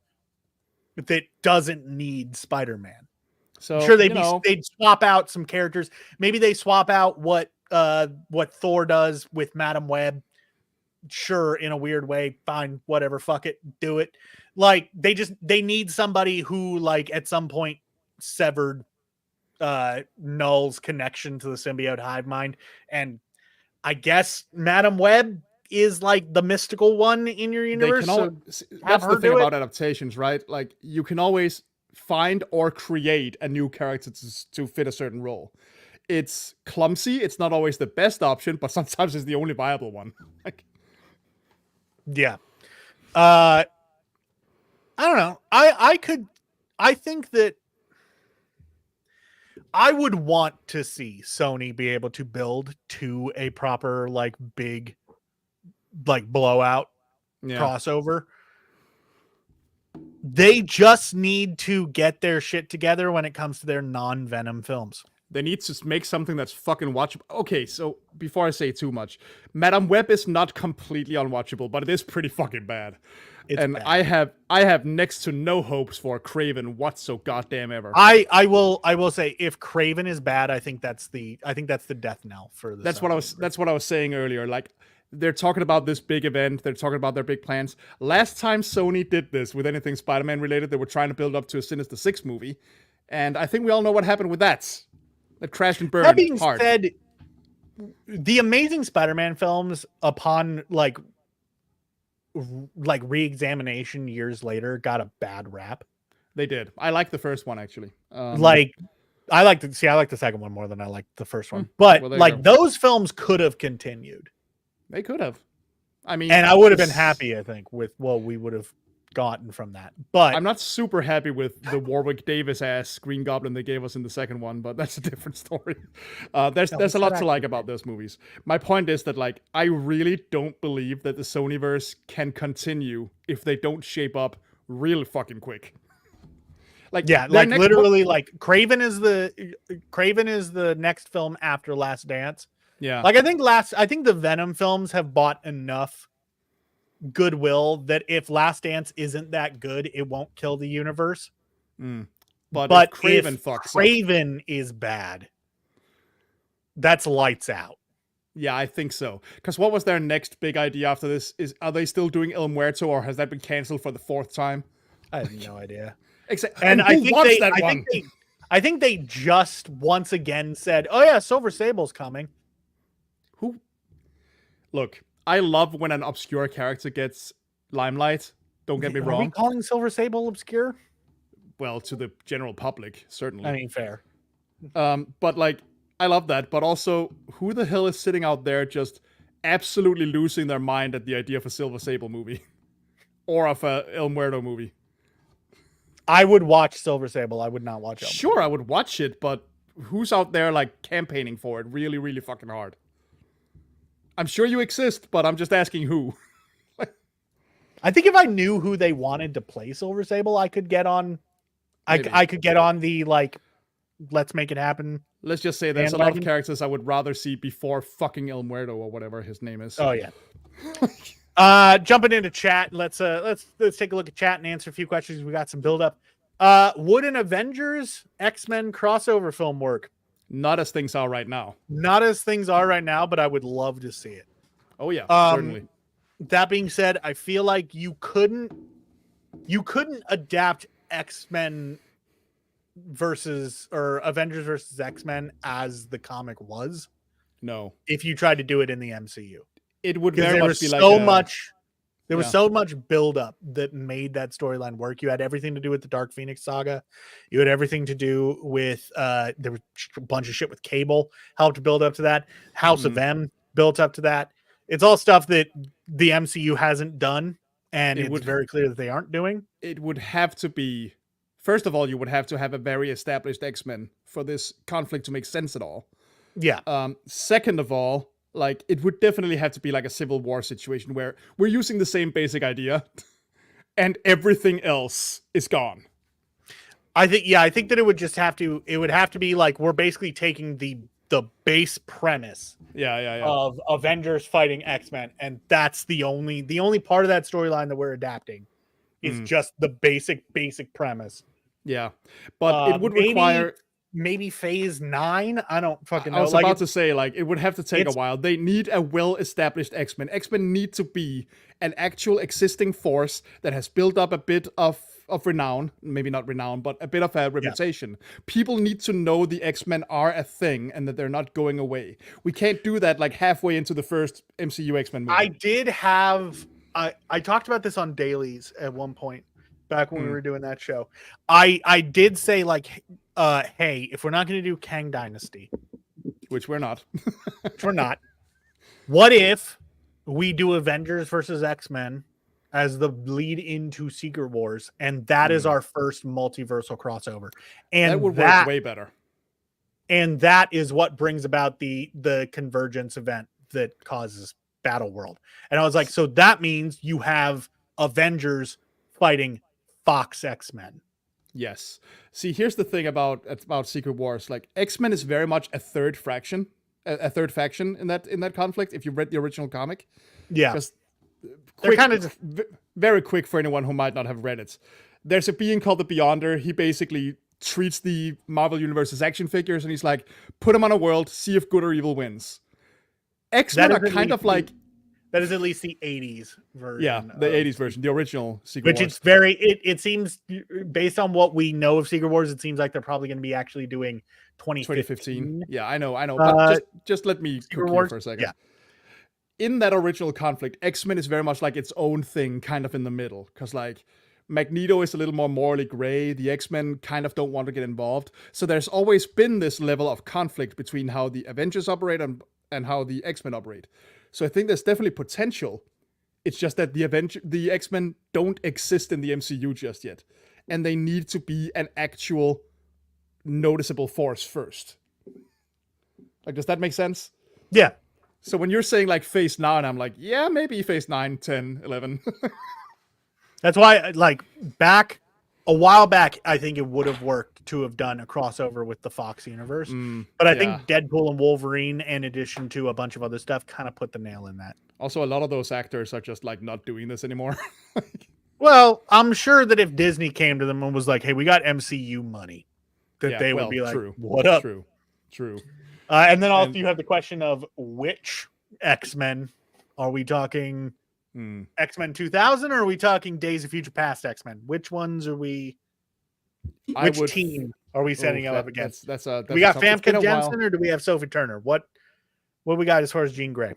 Speaker 2: that doesn't need Spider-Man.
Speaker 1: So
Speaker 2: I'm sure they'd swap out some characters. Maybe they swap out what Thor does with Madam Web. sure, in a weird way, fine, whatever, fuck it, do it. Like they need somebody who like at some point severed Knull's connection to the symbiote hive mind, and I guess Madam Web is like the mystical one in your
Speaker 1: They
Speaker 2: universe.
Speaker 1: can
Speaker 2: So
Speaker 1: always,
Speaker 2: have
Speaker 1: that's the
Speaker 2: her
Speaker 1: thing
Speaker 2: do it.
Speaker 1: about adaptations, right? Like you can always find or create a new character to fit a certain role. It's clumsy. It's not always the best option, but sometimes it's the only viable one. Like,
Speaker 2: Yeah. I don't know. I think that I would want to see Sony be able to build to a proper like big like blowout crossover. They just need to get their shit together when it comes to their non-Venom films.
Speaker 1: They need to make something that's fucking watchable. Okay, so before I say too much, Madame Web is not completely unwatchable, but it is pretty fucking bad.
Speaker 2: It's
Speaker 1: and
Speaker 2: bad.
Speaker 1: I have next to no hopes for Craven whatsoever. ever.
Speaker 2: I will say if Craven is bad, I think that's the death knell for this.
Speaker 1: That's what I was saying earlier. Like they're talking about this big event, they're talking about their big plans. Last time Sony did this with anything Spider-Man related, they were trying to build up to a Sinister Six movie, and I think we all know what happened with that. That crashed and burned.
Speaker 2: That being
Speaker 1: hard.
Speaker 2: said, the Amazing Spider-Man films, upon like re-examination years later, got a bad rap.
Speaker 1: They did. I like the first one actually.
Speaker 2: I like the second one more than I like the first one. But like those films could have continued.
Speaker 1: They could have. I mean,
Speaker 2: and I would have been happy, I think, with what we would have gotten from that. But
Speaker 1: I'm not super happy with the Warwick Davis ass Green Goblin they gave us in the second one, but that's a different story. There's a lot to like about those movies. My point is that like I really don't believe that the Sonyverse can continue if they don't shape up real fucking quick.
Speaker 2: Like literally like Craven is the next film after Last Dance.
Speaker 1: Yeah.
Speaker 2: Like I think the Venom films have bought enough goodwill that if Last Dance isn't that good, it won't kill the universe.
Speaker 1: But if
Speaker 2: Craven is bad, that's lights out.
Speaker 1: Yeah, I think so. Because what was their next big idea after this? Are they still doing El Muerto, or has that been canceled for the fourth time?
Speaker 2: I have no idea.
Speaker 1: And I
Speaker 2: think they just once again said, "Oh yeah, Silver Sable's coming."
Speaker 1: Who? Look, I love when an obscure character gets limelight. Don't get me wrong.
Speaker 2: Are we calling Silver Sable obscure?
Speaker 1: Well, to the general public, certainly.
Speaker 2: I mean, fair.
Speaker 1: But like, I love that. But also, who the hell is sitting out there just absolutely losing their mind at the idea of a Silver Sable movie, or of a El Muerto movie?
Speaker 2: I would watch Silver Sable. I would not watch it.
Speaker 1: Sure, I would watch it, but who's out there like campaigning for it really, really fucking hard? I'm sure you exist, but I'm just asking who.
Speaker 2: I think if I knew who they wanted to play Silver Sable, I could get on. I could get on the like, let's make it happen.
Speaker 1: Let's just say there's a lot of characters I would rather see before fucking El Muerto or whatever his name is.
Speaker 2: Oh yeah. Jumping into chat, let's take a look at chat and answer a few questions. We got some build up. Would an Avengers X-Men crossover film work?
Speaker 1: Not as things are right now.
Speaker 2: Not as things are right now, but I would love to see it.
Speaker 1: Oh yeah, certainly.
Speaker 2: That being said, I feel like you couldn't adapt X-Men or Avengers versus X-Men as the comic was.
Speaker 1: No.
Speaker 2: If you tried to do it in the MCU.
Speaker 1: It would very much be like
Speaker 2: there was so much buildup that made that storyline work. You had everything to do with the Dark Phoenix saga. You had everything to do with there was a bunch of shit with Cable helped build up to that. House of M built up to that. It's all stuff that the MCU hasn't done, and it's very clear that they aren't doing.
Speaker 1: It would have to be, first of all, you would have to have a very established X-Men for this conflict to make sense at all.
Speaker 2: Yeah.
Speaker 1: Second of all, like, it would definitely have to be like a Civil War situation where we're using the same basic idea and everything else is gone.
Speaker 2: I think that it would have to be like, we're basically taking the base premise of Avengers fighting X-Men, and that's the only part of that storyline that we're adapting is just the basic premise.
Speaker 1: Yeah. But it would require
Speaker 2: maybe phase 9. I don't fucking know.
Speaker 1: I was
Speaker 2: like
Speaker 1: about to say, like, it would have to take a
Speaker 2: it's-
Speaker 1: while. They need a well-established X-Men. X-Men need to be an actual existing force that has built up a bit of renown, maybe not renown, but a bit of a reputation. People need to know the X-Men are a thing and that they're not going away. We can't do that like halfway into the first MCU X-Men movie.
Speaker 2: I did have I talked about this on dailies at one point back when we were doing that show. I did say like hey, if we're not going to do Kang Dynasty,
Speaker 1: which we're not.
Speaker 2: What if we do Avengers versus X-Men as the lead into Secret Wars, and that is our first multiversal crossover, and
Speaker 1: that would work way better.
Speaker 2: And that is what brings about the convergence event that causes Battle World. And I was like, so that means you have Avengers fighting Fox X-Men.
Speaker 1: Yes. See, here's the thing about Secret Wars. Like, X-Men is very much a third faction in that conflict. If you read the original comic,
Speaker 2: just
Speaker 1: they're kind of very quick for anyone who might not have read it. There's a being called the Beyonder. He basically treats the Marvel Universe as action figures, and he's like, put them on a world, see if good or evil wins. X-Men are kind of like...
Speaker 2: That is at least the 80s version.
Speaker 1: Yeah, the 80s version, the original Secret Wars.
Speaker 2: Which it's very... It seems, based on what we know of Secret Wars, it seems like they're probably going to be actually doing 2015.
Speaker 1: Yeah, I know. But just let me cook here for a second.
Speaker 2: Yeah.
Speaker 1: In that original conflict, X-Men is very much like its own thing, kind of in the middle. Because, like, Magneto is a little more morally gray. The X-Men kind of don't want to get involved. So there's always been this level of conflict between how the Avengers operate and how the X-Men operate. So I think there's definitely potential. It's just that the X-Men don't exist in the MCU just yet. And they need to be an actual noticeable force first. Like, does that make sense?
Speaker 2: Yeah.
Speaker 1: So when you're saying like phase 9, I'm like, yeah, maybe phase 9, 10, 11.
Speaker 2: That's why, like, a while back, I think it would have worked to have done a crossover with the Fox universe. But I think Deadpool and Wolverine, in addition to a bunch of other stuff, kind of put the nail in that.
Speaker 1: Also, a lot of those actors are just like not doing this anymore.
Speaker 2: Well, I'm sure that if Disney came to them and was like, hey, we got MCU money, that they would be like, what up?
Speaker 1: True.
Speaker 2: And then also you have the question of which X-Men. Are we talking X-Men 2000 or are we talking Days of Future Past X-Men? Which ones are we? Which team are we setting up against?
Speaker 1: That's
Speaker 2: we got Famke Janssen or do we have Sophie Turner? What we got as far as Jean Grey?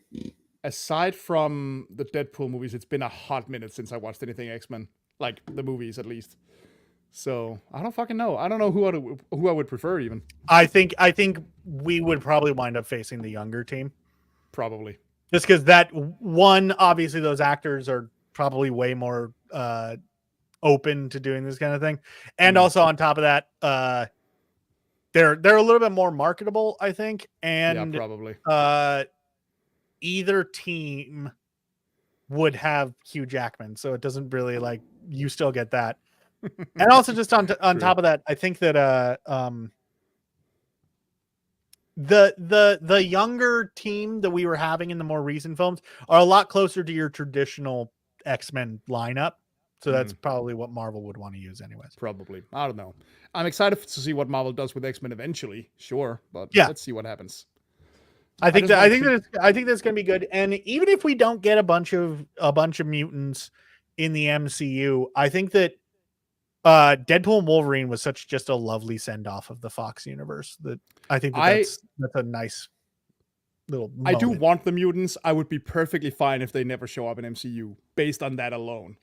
Speaker 1: Aside from the Deadpool movies, it's been a hot minute since I watched anything X-Men, like the movies at least. So I don't fucking know. I don't know who I would prefer even.
Speaker 2: I think we would probably wind up facing the younger team.
Speaker 1: Probably.
Speaker 2: Just because that one, obviously those actors are probably way more open to doing this kind of thing. And also on top of that, they're a little bit more marketable, I think. And
Speaker 1: yeah, probably.
Speaker 2: Either team would have Hugh Jackman. So it doesn't really you still get that. And also just on top of that, I think that the younger team that we were having in the more recent films are a lot closer to your traditional X-Men lineup. So that's probably what Marvel would want to use anyways.
Speaker 1: Probably. I don't know. I'm excited to see what Marvel does with X-Men eventually. Sure, but let's see what happens.
Speaker 2: I think that's going to be good. And even if we don't get a bunch of mutants in the MCU, I think that Deadpool and Wolverine was just a lovely send off of the Fox universe that I think that's a nice little moment.
Speaker 1: I do want the mutants. I would be perfectly fine if they never show up in MCU based on that alone.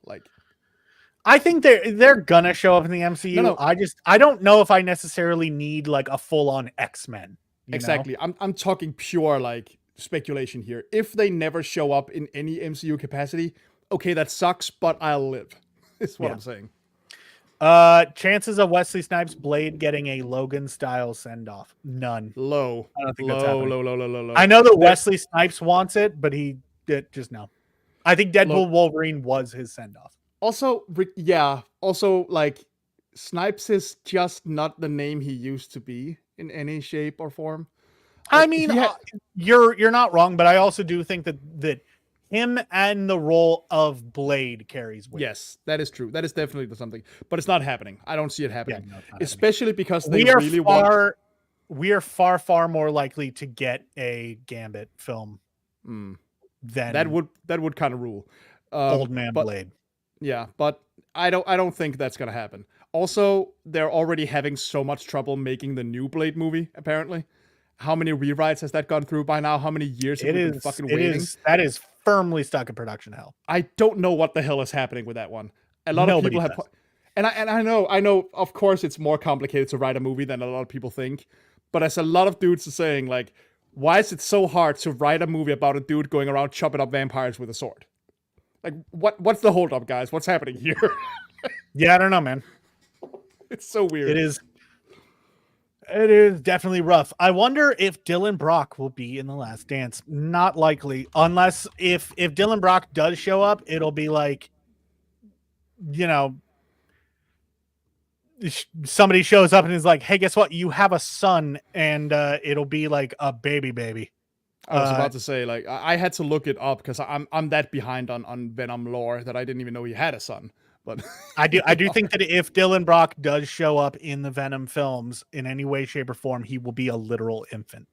Speaker 2: I think they're gonna show up in the MCU. No. I don't know if I necessarily need a full on X-Men.
Speaker 1: Exactly. I'm talking pure speculation here. If they never show up in any MCU capacity, okay, that sucks, but I'll live. Is what I'm saying.
Speaker 2: Chances of Wesley Snipes' Blade getting a Logan style send off? None.
Speaker 1: Low.
Speaker 2: I don't think that's happening.
Speaker 1: Low.
Speaker 2: I know that Wesley Snipes wants it, but he did just no. I think Deadpool Wolverine was his send off.
Speaker 1: Also, yeah. Also, Snipes is just not the name he used to be in any shape or form.
Speaker 2: I mean, you're not wrong, but I also do think that him and the role of Blade carries weight.
Speaker 1: Yes, that is true. That is definitely something, but it's not happening. I don't see it happening,
Speaker 2: Yeah, no, it's not
Speaker 1: especially because they
Speaker 2: we are
Speaker 1: really want.
Speaker 2: we are far more likely to get a Gambit film
Speaker 1: Mm,
Speaker 2: than
Speaker 1: that would kind of rule.
Speaker 2: Old Man
Speaker 1: But
Speaker 2: Blade.
Speaker 1: yeah, but I don't think that's gonna happen. Also, they're already having so much trouble making the new Blade movie. Apparently, how many rewrites has that gone through by now? How many years have we been fucking waiting?
Speaker 2: That is firmly stuck in production hell.
Speaker 1: I don't know what the hell is happening with that one. A lot
Speaker 2: Nobody
Speaker 1: of people have, and I know. Of course, it's more complicated to write a movie than a lot of people think. But as a lot of dudes are saying, like, why is it so hard to write a movie about a dude going around chopping up vampires with a sword? Like, what's the holdup, guys? What's happening here?
Speaker 2: Yeah, I don't know, man.
Speaker 1: It's so weird.
Speaker 2: It is definitely rough. I wonder if Dylan Brock will be in The Last Dance. Not likely, unless if Dylan Brock does show up, it'll be like, you know, somebody shows up and is like, "Hey, guess what? You have a son," and it'll be like a baby.
Speaker 1: I was about to say, like, I had to look it up because I'm that behind on Venom lore that I didn't even know he had a son. But
Speaker 2: I do think that if Dylan Brock does show up in the Venom films in any way, shape, or form, he will be a literal infant.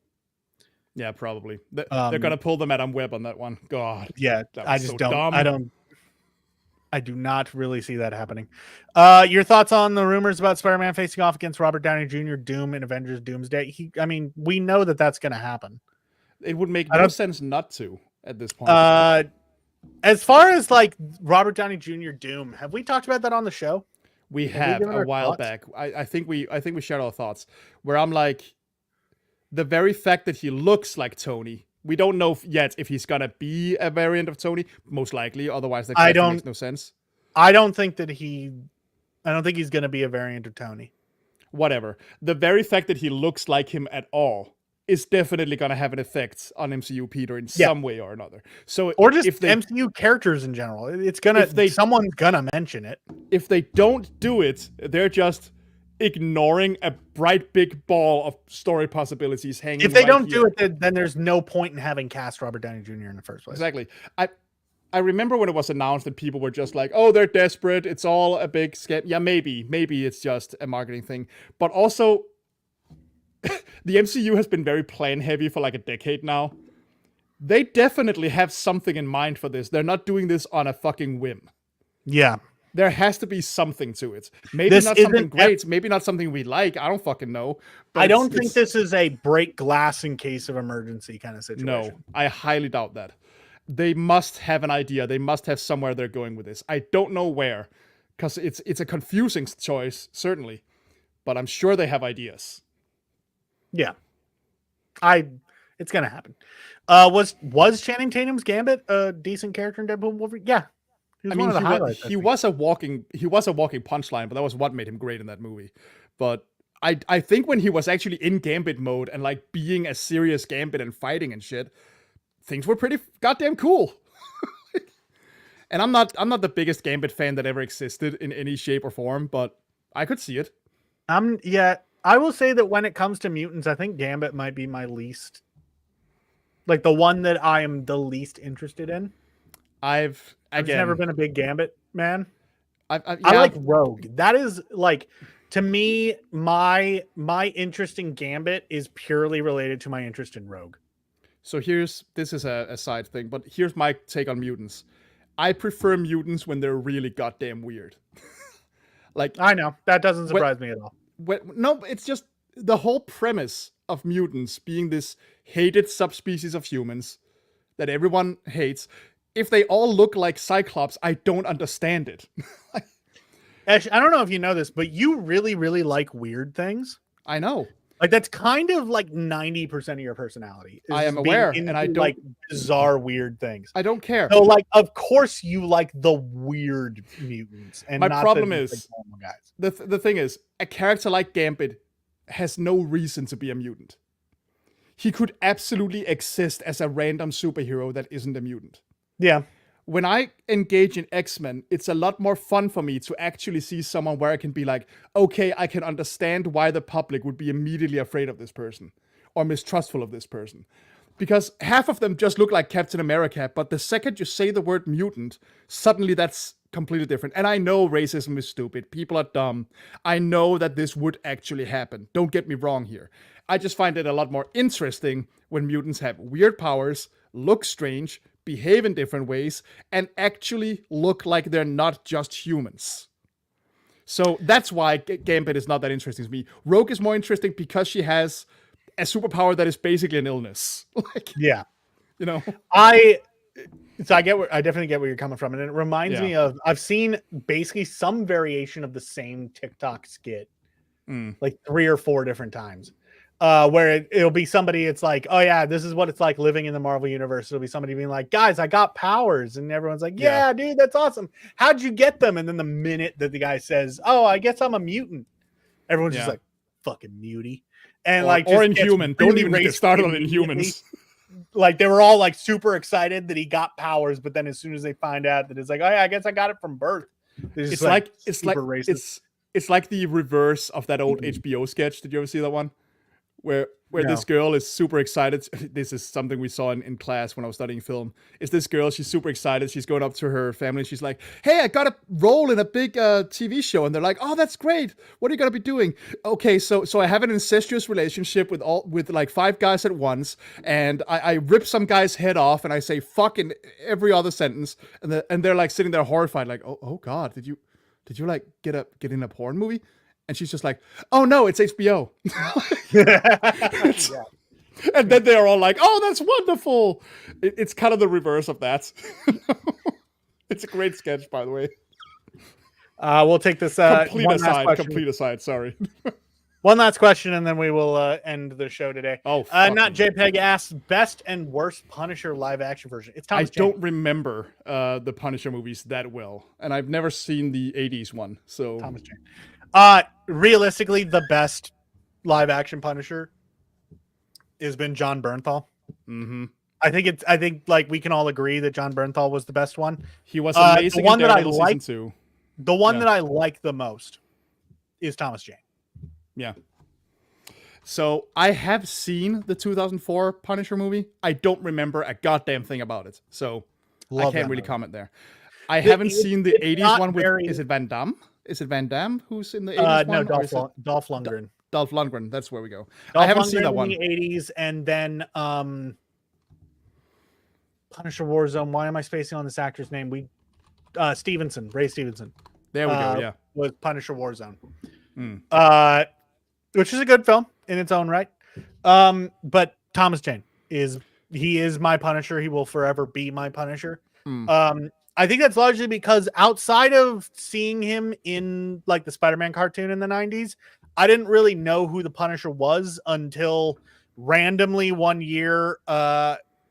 Speaker 1: Yeah, probably. They're gonna pull the Madam Web on that one. God.
Speaker 2: Yeah, I just
Speaker 1: so
Speaker 2: don't.
Speaker 1: dumb.
Speaker 2: I do not really see that happening. Your thoughts on the rumors about Spider-Man facing off against Robert Downey Jr. Doom in Avengers Doomsday? I mean, we know that that's going to happen.
Speaker 1: It would make no sense not to at this point.
Speaker 2: As far as like Robert Downey Jr. Doom, have we talked about that on the show?
Speaker 1: We have a while back. I think we shared our thoughts. Where I'm like, the very fact that he looks like Tony. We don't know yet if he's gonna be a variant of Tony. Most likely, otherwise that makes no sense.
Speaker 2: I don't think he's gonna be a variant of Tony.
Speaker 1: Whatever. The very fact that he looks like him at all is definitely gonna have an effect on MCU Peter in some way or another. So,
Speaker 2: or just if MCU characters in general, it's gonna someone's gonna mention it.
Speaker 1: If they don't do it, they're just ignoring a bright big ball of story possibilities hanging.
Speaker 2: If they don't do it, then there's no point in having cast Robert Downey Jr. in the first place.
Speaker 1: Exactly. I remember when it was announced that people were just like, "Oh, they're desperate. It's all a big scam." Yeah, maybe it's just a marketing thing. But also, the MCU has been very plan heavy for like a decade now. They definitely have something in mind for this. They're not doing this on a fucking whim.
Speaker 2: Yeah.
Speaker 1: There has to be something to it. Maybe not something great. Maybe not something we like. I don't fucking know.
Speaker 2: But I don't think this is a break glass in case of emergency kind of situation.
Speaker 1: No, I highly doubt that. They must have an idea. They must have somewhere they're going with this. I don't know where, because it's a confusing choice, certainly. But I'm sure they have ideas.
Speaker 2: Yeah. It's gonna happen. Was Channing Tatum's Gambit a decent character in Deadpool Wolverine? Yeah.
Speaker 1: He was a walking punchline, but that was what made him great in that movie. But I think when he was actually in Gambit mode and like being a serious Gambit and fighting and shit, things were pretty goddamn cool. And I'm not the biggest Gambit fan that ever existed in any shape or form, but I could see it.
Speaker 2: I will say that when it comes to mutants, I think Gambit might be my least, like the one that I am the least interested in.
Speaker 1: I've
Speaker 2: never been a big Gambit man.
Speaker 1: I
Speaker 2: like Rogue. That is like, to me, my interest in Gambit is purely related to my interest in Rogue.
Speaker 1: So this is a side thing, but here's my take on mutants. I prefer mutants when they're really goddamn weird. Like,
Speaker 2: I know that doesn't surprise me at all.
Speaker 1: No, it's just the whole premise of mutants being this hated subspecies of humans that everyone hates. If they all look like Cyclops, I don't understand it.
Speaker 2: Ash, I don't know if you know this, but you really, really like weird things.
Speaker 1: I know.
Speaker 2: Like, that's kind of like 90% of your personality.
Speaker 1: I am aware, and I don't
Speaker 2: like bizarre, weird things.
Speaker 1: I don't care.
Speaker 2: So, like, of course, you like the weird mutants, and
Speaker 1: my problem is the thing is, a character like Gambit has no reason to be a mutant. He could absolutely exist as a random superhero that isn't a mutant.
Speaker 2: Yeah.
Speaker 1: When I engage in X-Men, it's a lot more fun for me to actually see someone where I can be like, okay, I can understand why the public would be immediately afraid of this person or mistrustful of this person. because half of them just look like Captain America, but the second you say the word mutant, suddenly that's completely different. And I know racism is stupid. People are dumb. I know that this would actually happen. Don't get me wrong here. I just find it a lot more interesting when mutants have weird powers, look strange, behave in different ways, and actually look like they're not just humans. So that's why Gambit is not that interesting to me. Rogue is more interesting because she has a superpower that is basically an illness. Like,
Speaker 2: yeah,
Speaker 1: you know,
Speaker 2: I definitely get where you're coming from, and it reminds me of, I've seen basically some variation of the same TikTok skit like 3 or 4 different times, where it'll be somebody, it's like, oh yeah, this is what it's like living in the Marvel universe. It'll be somebody being like, guys, I got powers, and everyone's like, yeah, dude, that's awesome. How'd you get them? And then the minute that the guy says, oh, I guess I'm a mutant, everyone's just like, fucking mutie. And
Speaker 1: or Inhuman.
Speaker 2: Really
Speaker 1: don't even get started on Inhumans.
Speaker 2: Like they were all like super excited that he got powers, but then as soon as they find out that it's like, oh yeah, I guess I got it from birth.
Speaker 1: It's like the reverse of that old HBO sketch. Did you ever see that one? Where this girl is super excited. This is something we saw in class when I was studying film. Is this girl, she's super excited. She's going up to her family and she's like, hey, I got a role in a big TV show. And they're like, oh, that's great. What are you going to be doing? Okay, so I have an incestuous relationship with like 5 guys at once. And I rip some guy's head off and I say fuck in every other sentence. And they're like sitting there horrified like, oh God, did you like get in a porn movie? And she's just like, oh no, it's HBO. And then they're all like, oh, that's wonderful. It's kind of the reverse of that. It's a great sketch, by the way.
Speaker 2: We'll take this
Speaker 1: complete aside. Sorry.
Speaker 2: One last question, and then we will end the show today.
Speaker 1: Oh,
Speaker 2: not JPEG asks best and worst Punisher live action version. It's Thomas Jane.
Speaker 1: Don't remember the Punisher movies that well, and I've never seen the '80s one. So
Speaker 2: Thomas Jane. Realistically, the best live action Punisher has been John Bernthal.
Speaker 1: Mm-hmm.
Speaker 2: I think like we can all agree that John Bernthal was the best one.
Speaker 1: He was amazing.
Speaker 2: The one that I
Speaker 1: like,
Speaker 2: the one that I like the most is Thomas Jane.
Speaker 1: Yeah. So I have seen the 2004 Punisher movie. I don't remember a goddamn thing about it, so I can't really comment there. I haven't seen the 80s one with. Is it Van Damme? Is it Van Damme who's in the 80s one?
Speaker 2: No, Dolph Lundgren.
Speaker 1: Dolph Lundgren. That's where we go. I haven't seen that one.
Speaker 2: In the 80s, and then Punisher Warzone. Why am I spacing on this actor's name? Ray Stevenson.
Speaker 1: There we go. Yeah,
Speaker 2: was Punisher Warzone. Which is a good film in its own right. But Thomas Jane is my Punisher. He will forever be my Punisher. I think that's largely because outside of seeing him in like the Spider-Man cartoon in the 90s, I didn't really know who the Punisher was until randomly one year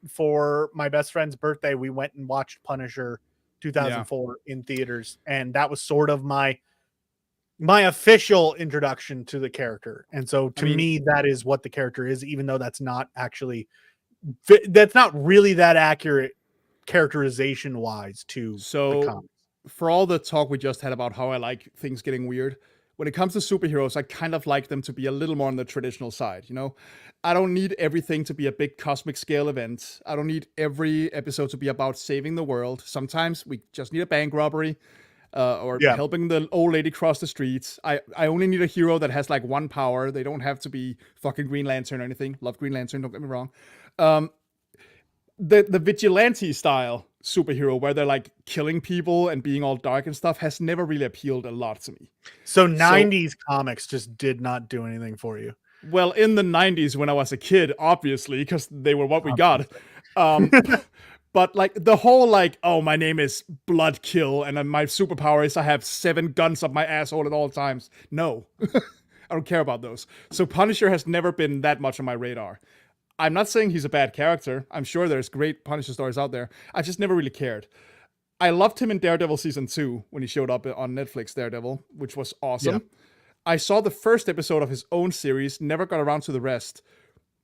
Speaker 2: for my best friend's birthday, we went and watched Punisher 2004 in theaters. And that was sort of my official introduction to the character. And so to me, that is what the character is, even though that's not really that accurate characterization wise to the comics.
Speaker 1: For all the talk we just had about how I like things getting weird, when it comes to superheroes, I kind of like them to be a little more on the traditional side. You know, I don't need everything to be a big cosmic scale event. I don't need every episode to be about saving the world. Sometimes we just need a bank robbery. Or helping the old lady cross the streets. I only need a hero that has like one power. They don't have to be fucking Green Lantern or anything. Love Green Lantern, don't get me wrong. The vigilante style superhero where they're like killing people and being all dark and stuff has never really appealed a lot to me.
Speaker 2: So 90s comics just did not do anything for you.
Speaker 1: Well, in the 90s when I was a kid, obviously, because they were what we got. But like the whole like, oh, my name is Blood Kill and my superpower is I have 7 guns up my asshole at all times. No, I don't care about those. So Punisher has never been that much on my radar. I'm not saying he's a bad character. I'm sure there's great Punisher stories out there. I just never really cared. I loved him in Daredevil Season 2 when he showed up on Netflix, Daredevil, which was awesome. Yeah. I saw the first episode of his own series, never got around to the rest.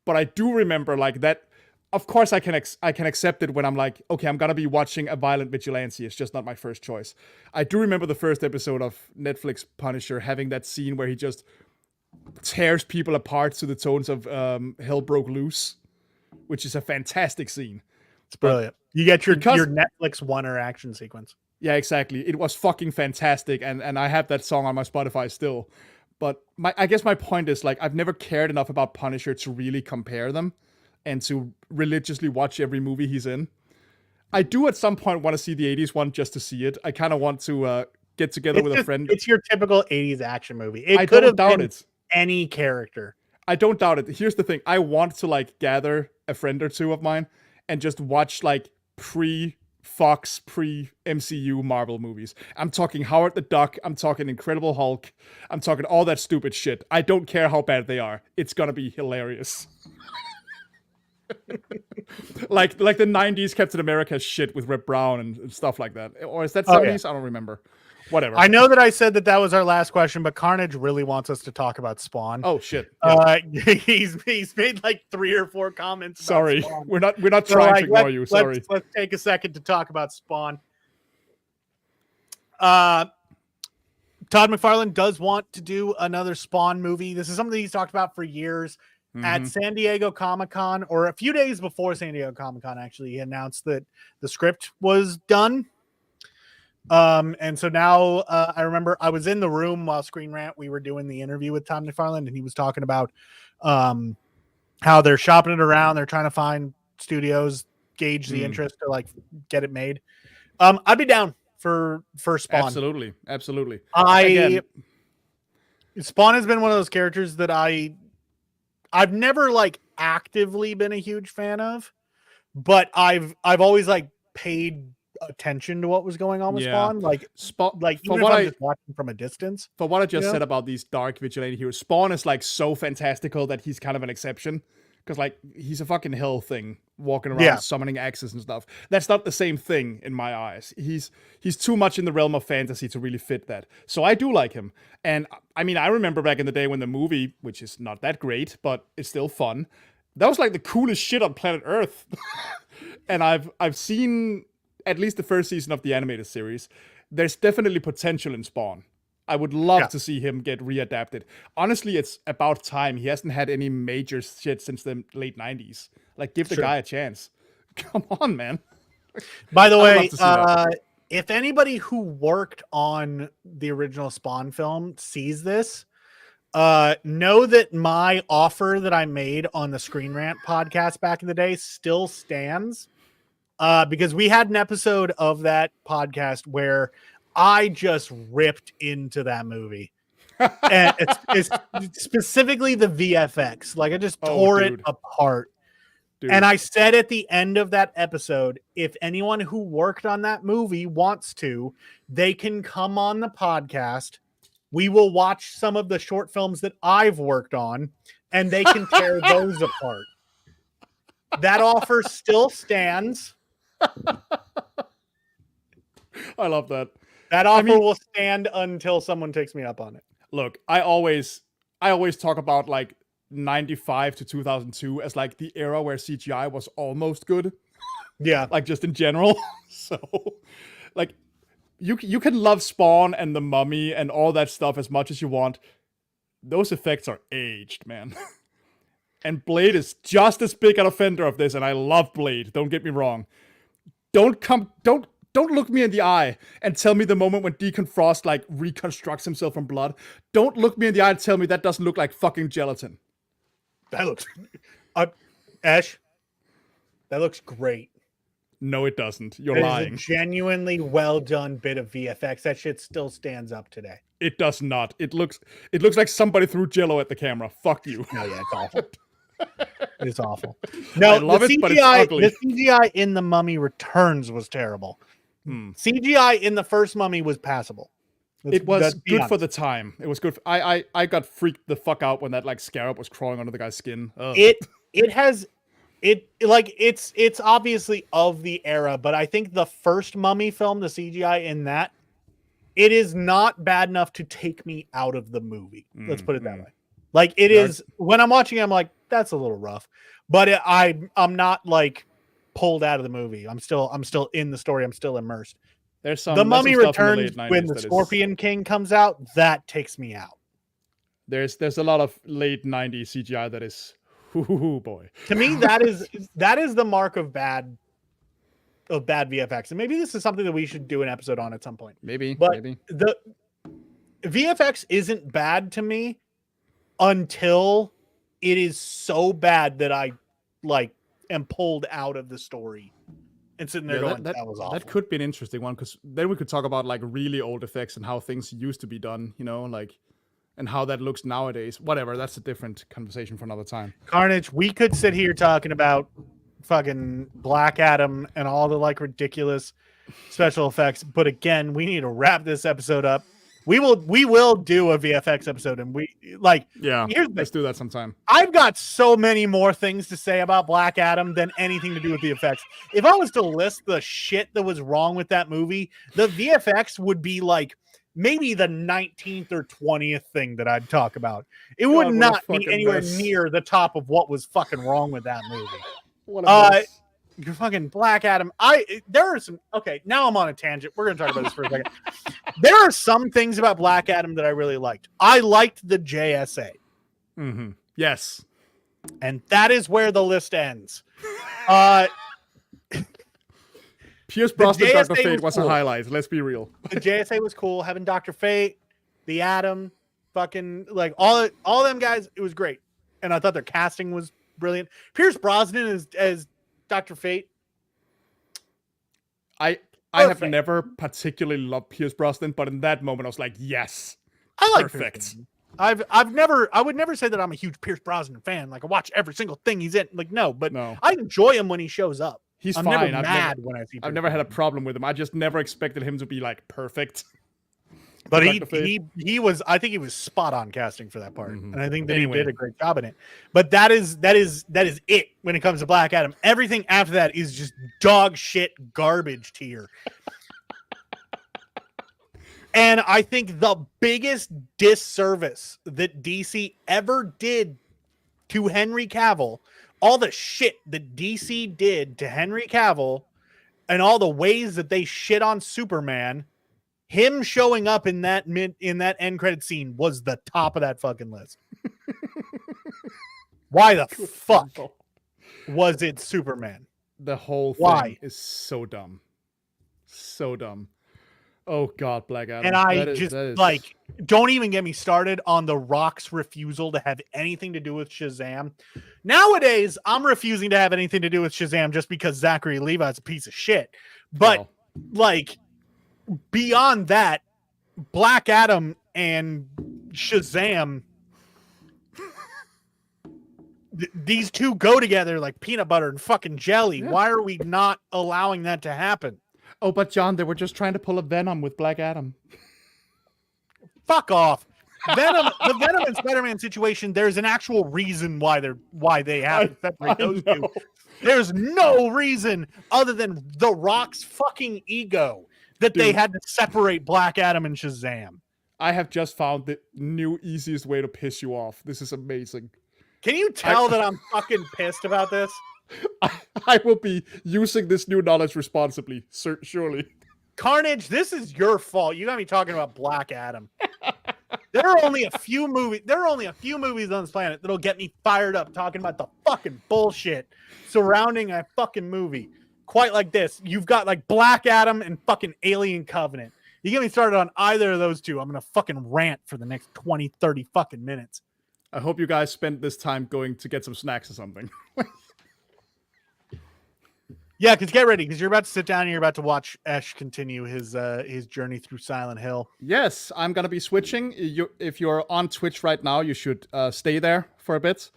Speaker 1: But I do remember like that. Of course, I can accept it when I'm like, okay, I'm gonna be watching a violent vigilante. It's just not my first choice. I do remember the first episode of Netflix Punisher having that scene where he just tears people apart to the tones of Hell Broke Loose, which is a fantastic scene.
Speaker 2: It's brilliant. You get your
Speaker 1: because-
Speaker 2: Netflix Oneer action sequence.
Speaker 1: Yeah, exactly. It was fucking fantastic, and I have that song on my Spotify still. But I guess my point is, like, I've never cared enough about Punisher to really compare them and to religiously watch every movie he's in. I do at some point want to see the 80s one just to see it. I kind of want to get together with a friend.
Speaker 2: It's your typical 80s action movie.
Speaker 1: I don't doubt it.
Speaker 2: Any character.
Speaker 1: I don't doubt it. Here's the thing. I want to, like, gather a friend or two of mine and just watch, like, pre-Fox, pre-MCU Marvel movies. I'm talking Howard the Duck. I'm talking Incredible Hulk. I'm talking all that stupid shit. I don't care how bad they are. It's gonna be hilarious. like the 90s Captain America shit with Rip Brown and stuff like that. Or is that 70s? I don't remember. Whatever.
Speaker 2: I know that I said that was our last question, but Carnage really wants us to talk about Spawn.
Speaker 1: Oh shit! Yeah.
Speaker 2: He's made like 3 or 4 comments. About
Speaker 1: Sorry,
Speaker 2: Spawn.
Speaker 1: we're not trying to ignore you. Sorry.
Speaker 2: Let's take a second to talk about Spawn. Todd McFarlane does want to do another Spawn movie. This is something he's talked about for years. At San Diego Comic-Con, or a few days before San Diego Comic-Con, actually, he announced that the script was done. And so now I remember I was in the room while Screen Rant, we were doing the interview with Todd McFarlane, and he was talking about how they're shopping it around. They're trying to find studios, gauge the interest to like get it made. I'd be down for Spawn.
Speaker 1: Absolutely.
Speaker 2: Spawn has been one of those characters that I've never like actively been a huge fan of, but I've always like paid attention to what was going on with Spawn. Like even if I'm just watching from a distance.
Speaker 1: For what I just said about these dark vigilante heroes, Spawn is like so fantastical that he's kind of an exception. Because like he's a fucking hell thing walking around summoning axes and stuff. That's not the same thing in my eyes. He's too much in the realm of fantasy to really fit that. So I do like him. And I mean, I remember back in the day when the movie, which is not that great, but it's still fun, that was like the coolest shit on planet Earth. And I've seen at least the first season of the animated series. There's definitely potential in Spawn. I would love to see him get readapted. Honestly, it's about time. He hasn't had any major shit since the late 90s. Like, give the guy a chance. Come on, man.
Speaker 2: By the way, if anybody who worked on the original Spawn film sees this, know that my offer that I made on the Screen Rant podcast back in the day still stands. Because we had an episode of that podcast where I just ripped into that movie. And it's specifically the VFX. Like I just tore it apart. Dude. And I said at the end of that episode, if anyone who worked on that movie wants to, they can come on the podcast. We will watch some of the short films that I've worked on, and they can tear those apart. That offer still stands.
Speaker 1: I love that.
Speaker 2: That offer will stand until someone takes me up on it.
Speaker 1: Look, I always talk about like 95 to 2002 as like the era where CGI was almost good.
Speaker 2: Yeah.
Speaker 1: Like just in general. So like you can love Spawn and the Mummy and all that stuff as much as you want. Those effects are aged, man. And Blade is just as big an offender of this, and I love Blade. Don't get me wrong. Don't look me in the eye and tell me the moment when Deacon Frost like reconstructs himself from blood. Don't look me in the eye and tell me that doesn't look like fucking gelatin.
Speaker 2: That looks, Ash. That looks great.
Speaker 1: No, it doesn't. You're lying.
Speaker 2: It's a genuinely well done bit of VFX. That shit still stands up today.
Speaker 1: It does not. It looks like somebody threw Jello at the camera. Fuck you.
Speaker 2: No, yeah, it's awful. It's awful. No,
Speaker 1: I love it, but it's ugly.
Speaker 2: The CGI in The Mummy Returns was terrible. CGI in the first Mummy was passable.
Speaker 1: It was good for the time. It was good. I got freaked the fuck out when that like scarab was crawling under the guy's skin. Ugh.
Speaker 2: It's obviously of the era, but I think the first Mummy film, the CGI in that, it is not bad enough to take me out of the movie. Let's put it that way. Like it is when I'm watching it, I'm like, that's a little rough, but I'm not like pulled out of the movie. I'm still in the story. I'm still immersed.
Speaker 1: There's some
Speaker 2: The Mummy Returns
Speaker 1: the
Speaker 2: when the Scorpion King comes out, that takes me out.
Speaker 1: There's a lot of late 90s CGI that is Ooh, boy.
Speaker 2: To me, that is the mark of bad VFX. And maybe this is something that we should do an episode on at some point.
Speaker 1: Maybe.
Speaker 2: The VFX isn't bad to me until it is so bad that I am pulled out of the story and sitting there going, that was awful.
Speaker 1: That could be an interesting one, because then we could talk about like really old effects and how things used to be done, like, and how that looks nowadays. Whatever, that's a different conversation for another time.
Speaker 2: Carnage, we could sit here talking about fucking Black Adam and all the like ridiculous special effects, but again, we need to wrap this episode up. We will do a VFX episode, and
Speaker 1: let's do that sometime.
Speaker 2: I've got so many more things to say about Black Adam than anything to do with the effects. If I was to list the shit that was wrong with that movie, the VFX would be like maybe the 19th or 20th thing that I'd talk about. It would not be anywhere near the top of what was fucking wrong with that movie.
Speaker 1: What a mess.
Speaker 2: You're fucking Black Adam. There are some. Okay, now I'm on a tangent. We're gonna talk about this for a second. There are some things about Black Adam that I really liked. I liked the JSA.
Speaker 1: Mm-hmm. Yes,
Speaker 2: and that is where the list ends.
Speaker 1: Pierce Brosnan, Dr. Fate was a highlight. Let's be real.
Speaker 2: The JSA was cool. Having Dr. Fate, the Atom, fucking like all them guys. It was great, and I thought their casting was brilliant. Pierce Brosnan as Dr. Fate.
Speaker 1: I have never particularly loved Pierce Brosnan, but in that moment I was like, yes,
Speaker 2: I like
Speaker 1: perfect.
Speaker 2: I would never say that I'm a huge Pierce Brosnan fan. Like I watch every single thing he's in. Like no, I enjoy him when he shows up.
Speaker 1: He's
Speaker 2: I'm
Speaker 1: fine.
Speaker 2: Never mad when I see.
Speaker 1: I've never had a problem with him. I just never expected him to be like perfect.
Speaker 2: But he was. I think he was spot on casting for that part, and I think that he did a great job in it. But that is it when it comes to Black Adam. Everything after that is just dog shit garbage tier. And I think the biggest disservice that DC ever did to Henry Cavill, all the shit that DC did to Henry Cavill, and all the ways that they shit on Superman. Him showing up in that end credit scene was the top of that fucking list. Why the fuck was it Superman?
Speaker 1: The whole thing is so dumb. So dumb. Oh God, Black Adam.
Speaker 2: And don't even get me started on The Rock's refusal to have anything to do with Shazam. Nowadays, I'm refusing to have anything to do with Shazam just because Zachary Levi's a piece of shit. But beyond that, Black Adam and Shazam, these two go together like peanut butter and fucking jelly. Yeah. Why are we not allowing that to happen?
Speaker 1: Oh, but John, they were just trying to pull a Venom with Black Adam.
Speaker 2: Fuck off. The Venom and Spider-Man situation, there's an actual reason why they have to separate those two. There's no reason other than The Rock's fucking ego that they had to separate Black Adam and Shazam.
Speaker 1: I have just found the new easiest way to piss you off. This is amazing.
Speaker 2: Can you tell that I'm fucking pissed about this?
Speaker 1: I will be using this new knowledge responsibly, surely.
Speaker 2: Carnage, this is your fault. You got me talking about Black Adam. There are only a few movies on this planet that'll get me fired up talking about the fucking bullshit surrounding a fucking movie. Quite like this. You've got like Black Adam and fucking Alien Covenant. You get me started on either of those two, I'm going to fucking rant for the next 20, 30 fucking minutes.
Speaker 1: I hope you guys spent this time going to get some snacks or something.
Speaker 2: Yeah, because get ready, because you're about to sit down and you're about to watch Ash continue his journey through Silent Hill.
Speaker 1: Yes, I'm going to be switching. If you're on Twitch right now, you should stay there for a bit.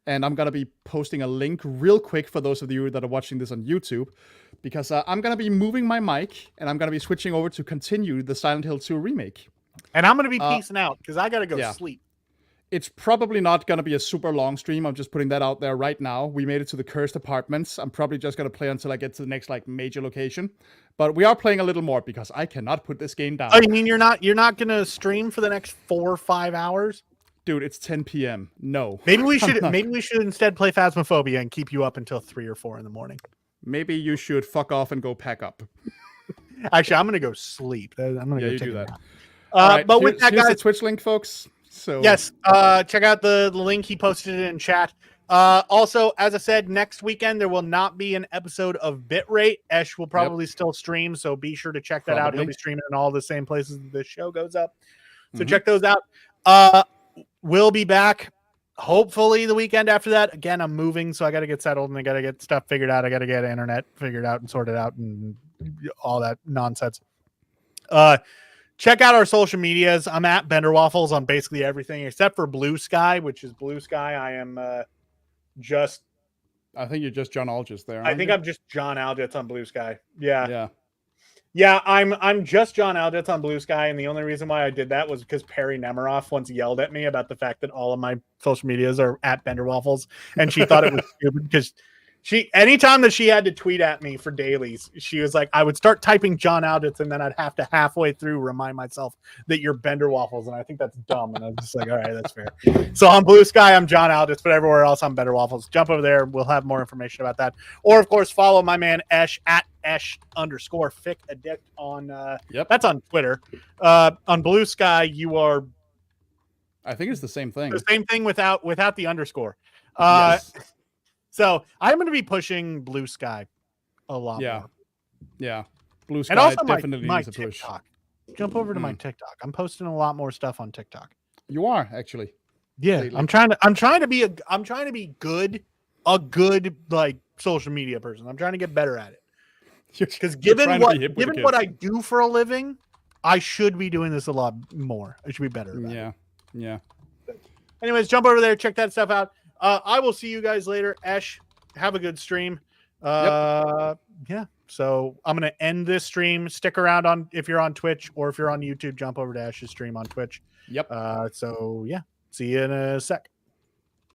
Speaker 1: And I'm going to be posting a link real quick for those of you that are watching this on YouTube. Because I'm going to be moving my mic and I'm going to be switching over to continue the Silent Hill 2 remake.
Speaker 2: And I'm going to be peacing out because I got to go sleep.
Speaker 1: It's probably not going to be a super long stream. I'm just putting that out there right now. We made it to the Cursed Apartments. I'm probably just going to play until I get to the next major location. But we are playing a little more because I cannot put this game down.
Speaker 2: Oh, you mean you're not going to stream for the next 4 or 5 hours?
Speaker 1: Dude, it's 10 p.m. No.
Speaker 2: Maybe we should instead play Phasmophobia and keep you up until 3 or 4 in the morning.
Speaker 1: Maybe you should fuck off and go pack up.
Speaker 2: Actually, I'm going to go sleep. I'm going to go take
Speaker 1: do that.
Speaker 2: Right, but with that,
Speaker 1: here's
Speaker 2: guys,
Speaker 1: the Twitch link, folks. So
Speaker 2: yes, check out the link he posted in chat. Also, as I said, next weekend there will not be an episode of BitRate. Esh will probably still stream, so be sure to check that out. He'll be streaming in all the same places the show goes up. So check those out. We'll be back hopefully the weekend after that. Again, I'm moving, so I got to get settled and I got to get stuff figured out. I got to get internet figured out and sorted out and all that nonsense. Check out our social medias. I'm at Bender Waffles on basically everything except for Blue Sky, which is Blue Sky. I am I think
Speaker 1: you're just John Algis there.
Speaker 2: I think I'm just John Algis on Blue Sky.
Speaker 1: Yeah.
Speaker 2: I'm just John Algis on Blue Sky, and the only reason why I did that was because Perry Nemiroff once yelled at me about the fact that all of my social medias are at Bender Waffles, and she thought it was stupid because anytime that she had to tweet at me for dailies, she was like, I would start typing John Algis, and then I'd have to halfway through remind myself that you're Bender Waffles, and I think that's dumb. And I was just like, all right, that's fair. So on Blue Sky, I'm John Algis, but everywhere else, I'm Bender Waffles. Jump over there. We'll have more information about that. Or, of course, follow my man Esh at Esh_Fic Addict on that's on Twitter. On Blue Sky, you are
Speaker 1: I think it's the same thing.
Speaker 2: The same thing without the underscore.
Speaker 1: Yes.
Speaker 2: So I'm going to be pushing Blue Sky a lot more.
Speaker 1: Yeah. Blue Sky
Speaker 2: and also
Speaker 1: definitely
Speaker 2: my
Speaker 1: needs a push.
Speaker 2: TikTok. Jump over to my TikTok. I'm posting a lot more stuff on TikTok.
Speaker 1: You are actually.
Speaker 2: Yeah, lately. I'm trying to be a good like social media person. I'm trying to get better at it. Because given what I do for a living, I should be doing this a lot more. I should be better about it.
Speaker 1: Yeah.
Speaker 2: Anyways, jump over there, check that stuff out. I will see you guys later. Esh, have a good stream. Yeah. So I'm gonna end this stream. Stick around if you're on Twitch or if you're on YouTube, jump over to Esh's stream on Twitch.
Speaker 1: Yep.
Speaker 2: So yeah, see you in a sec.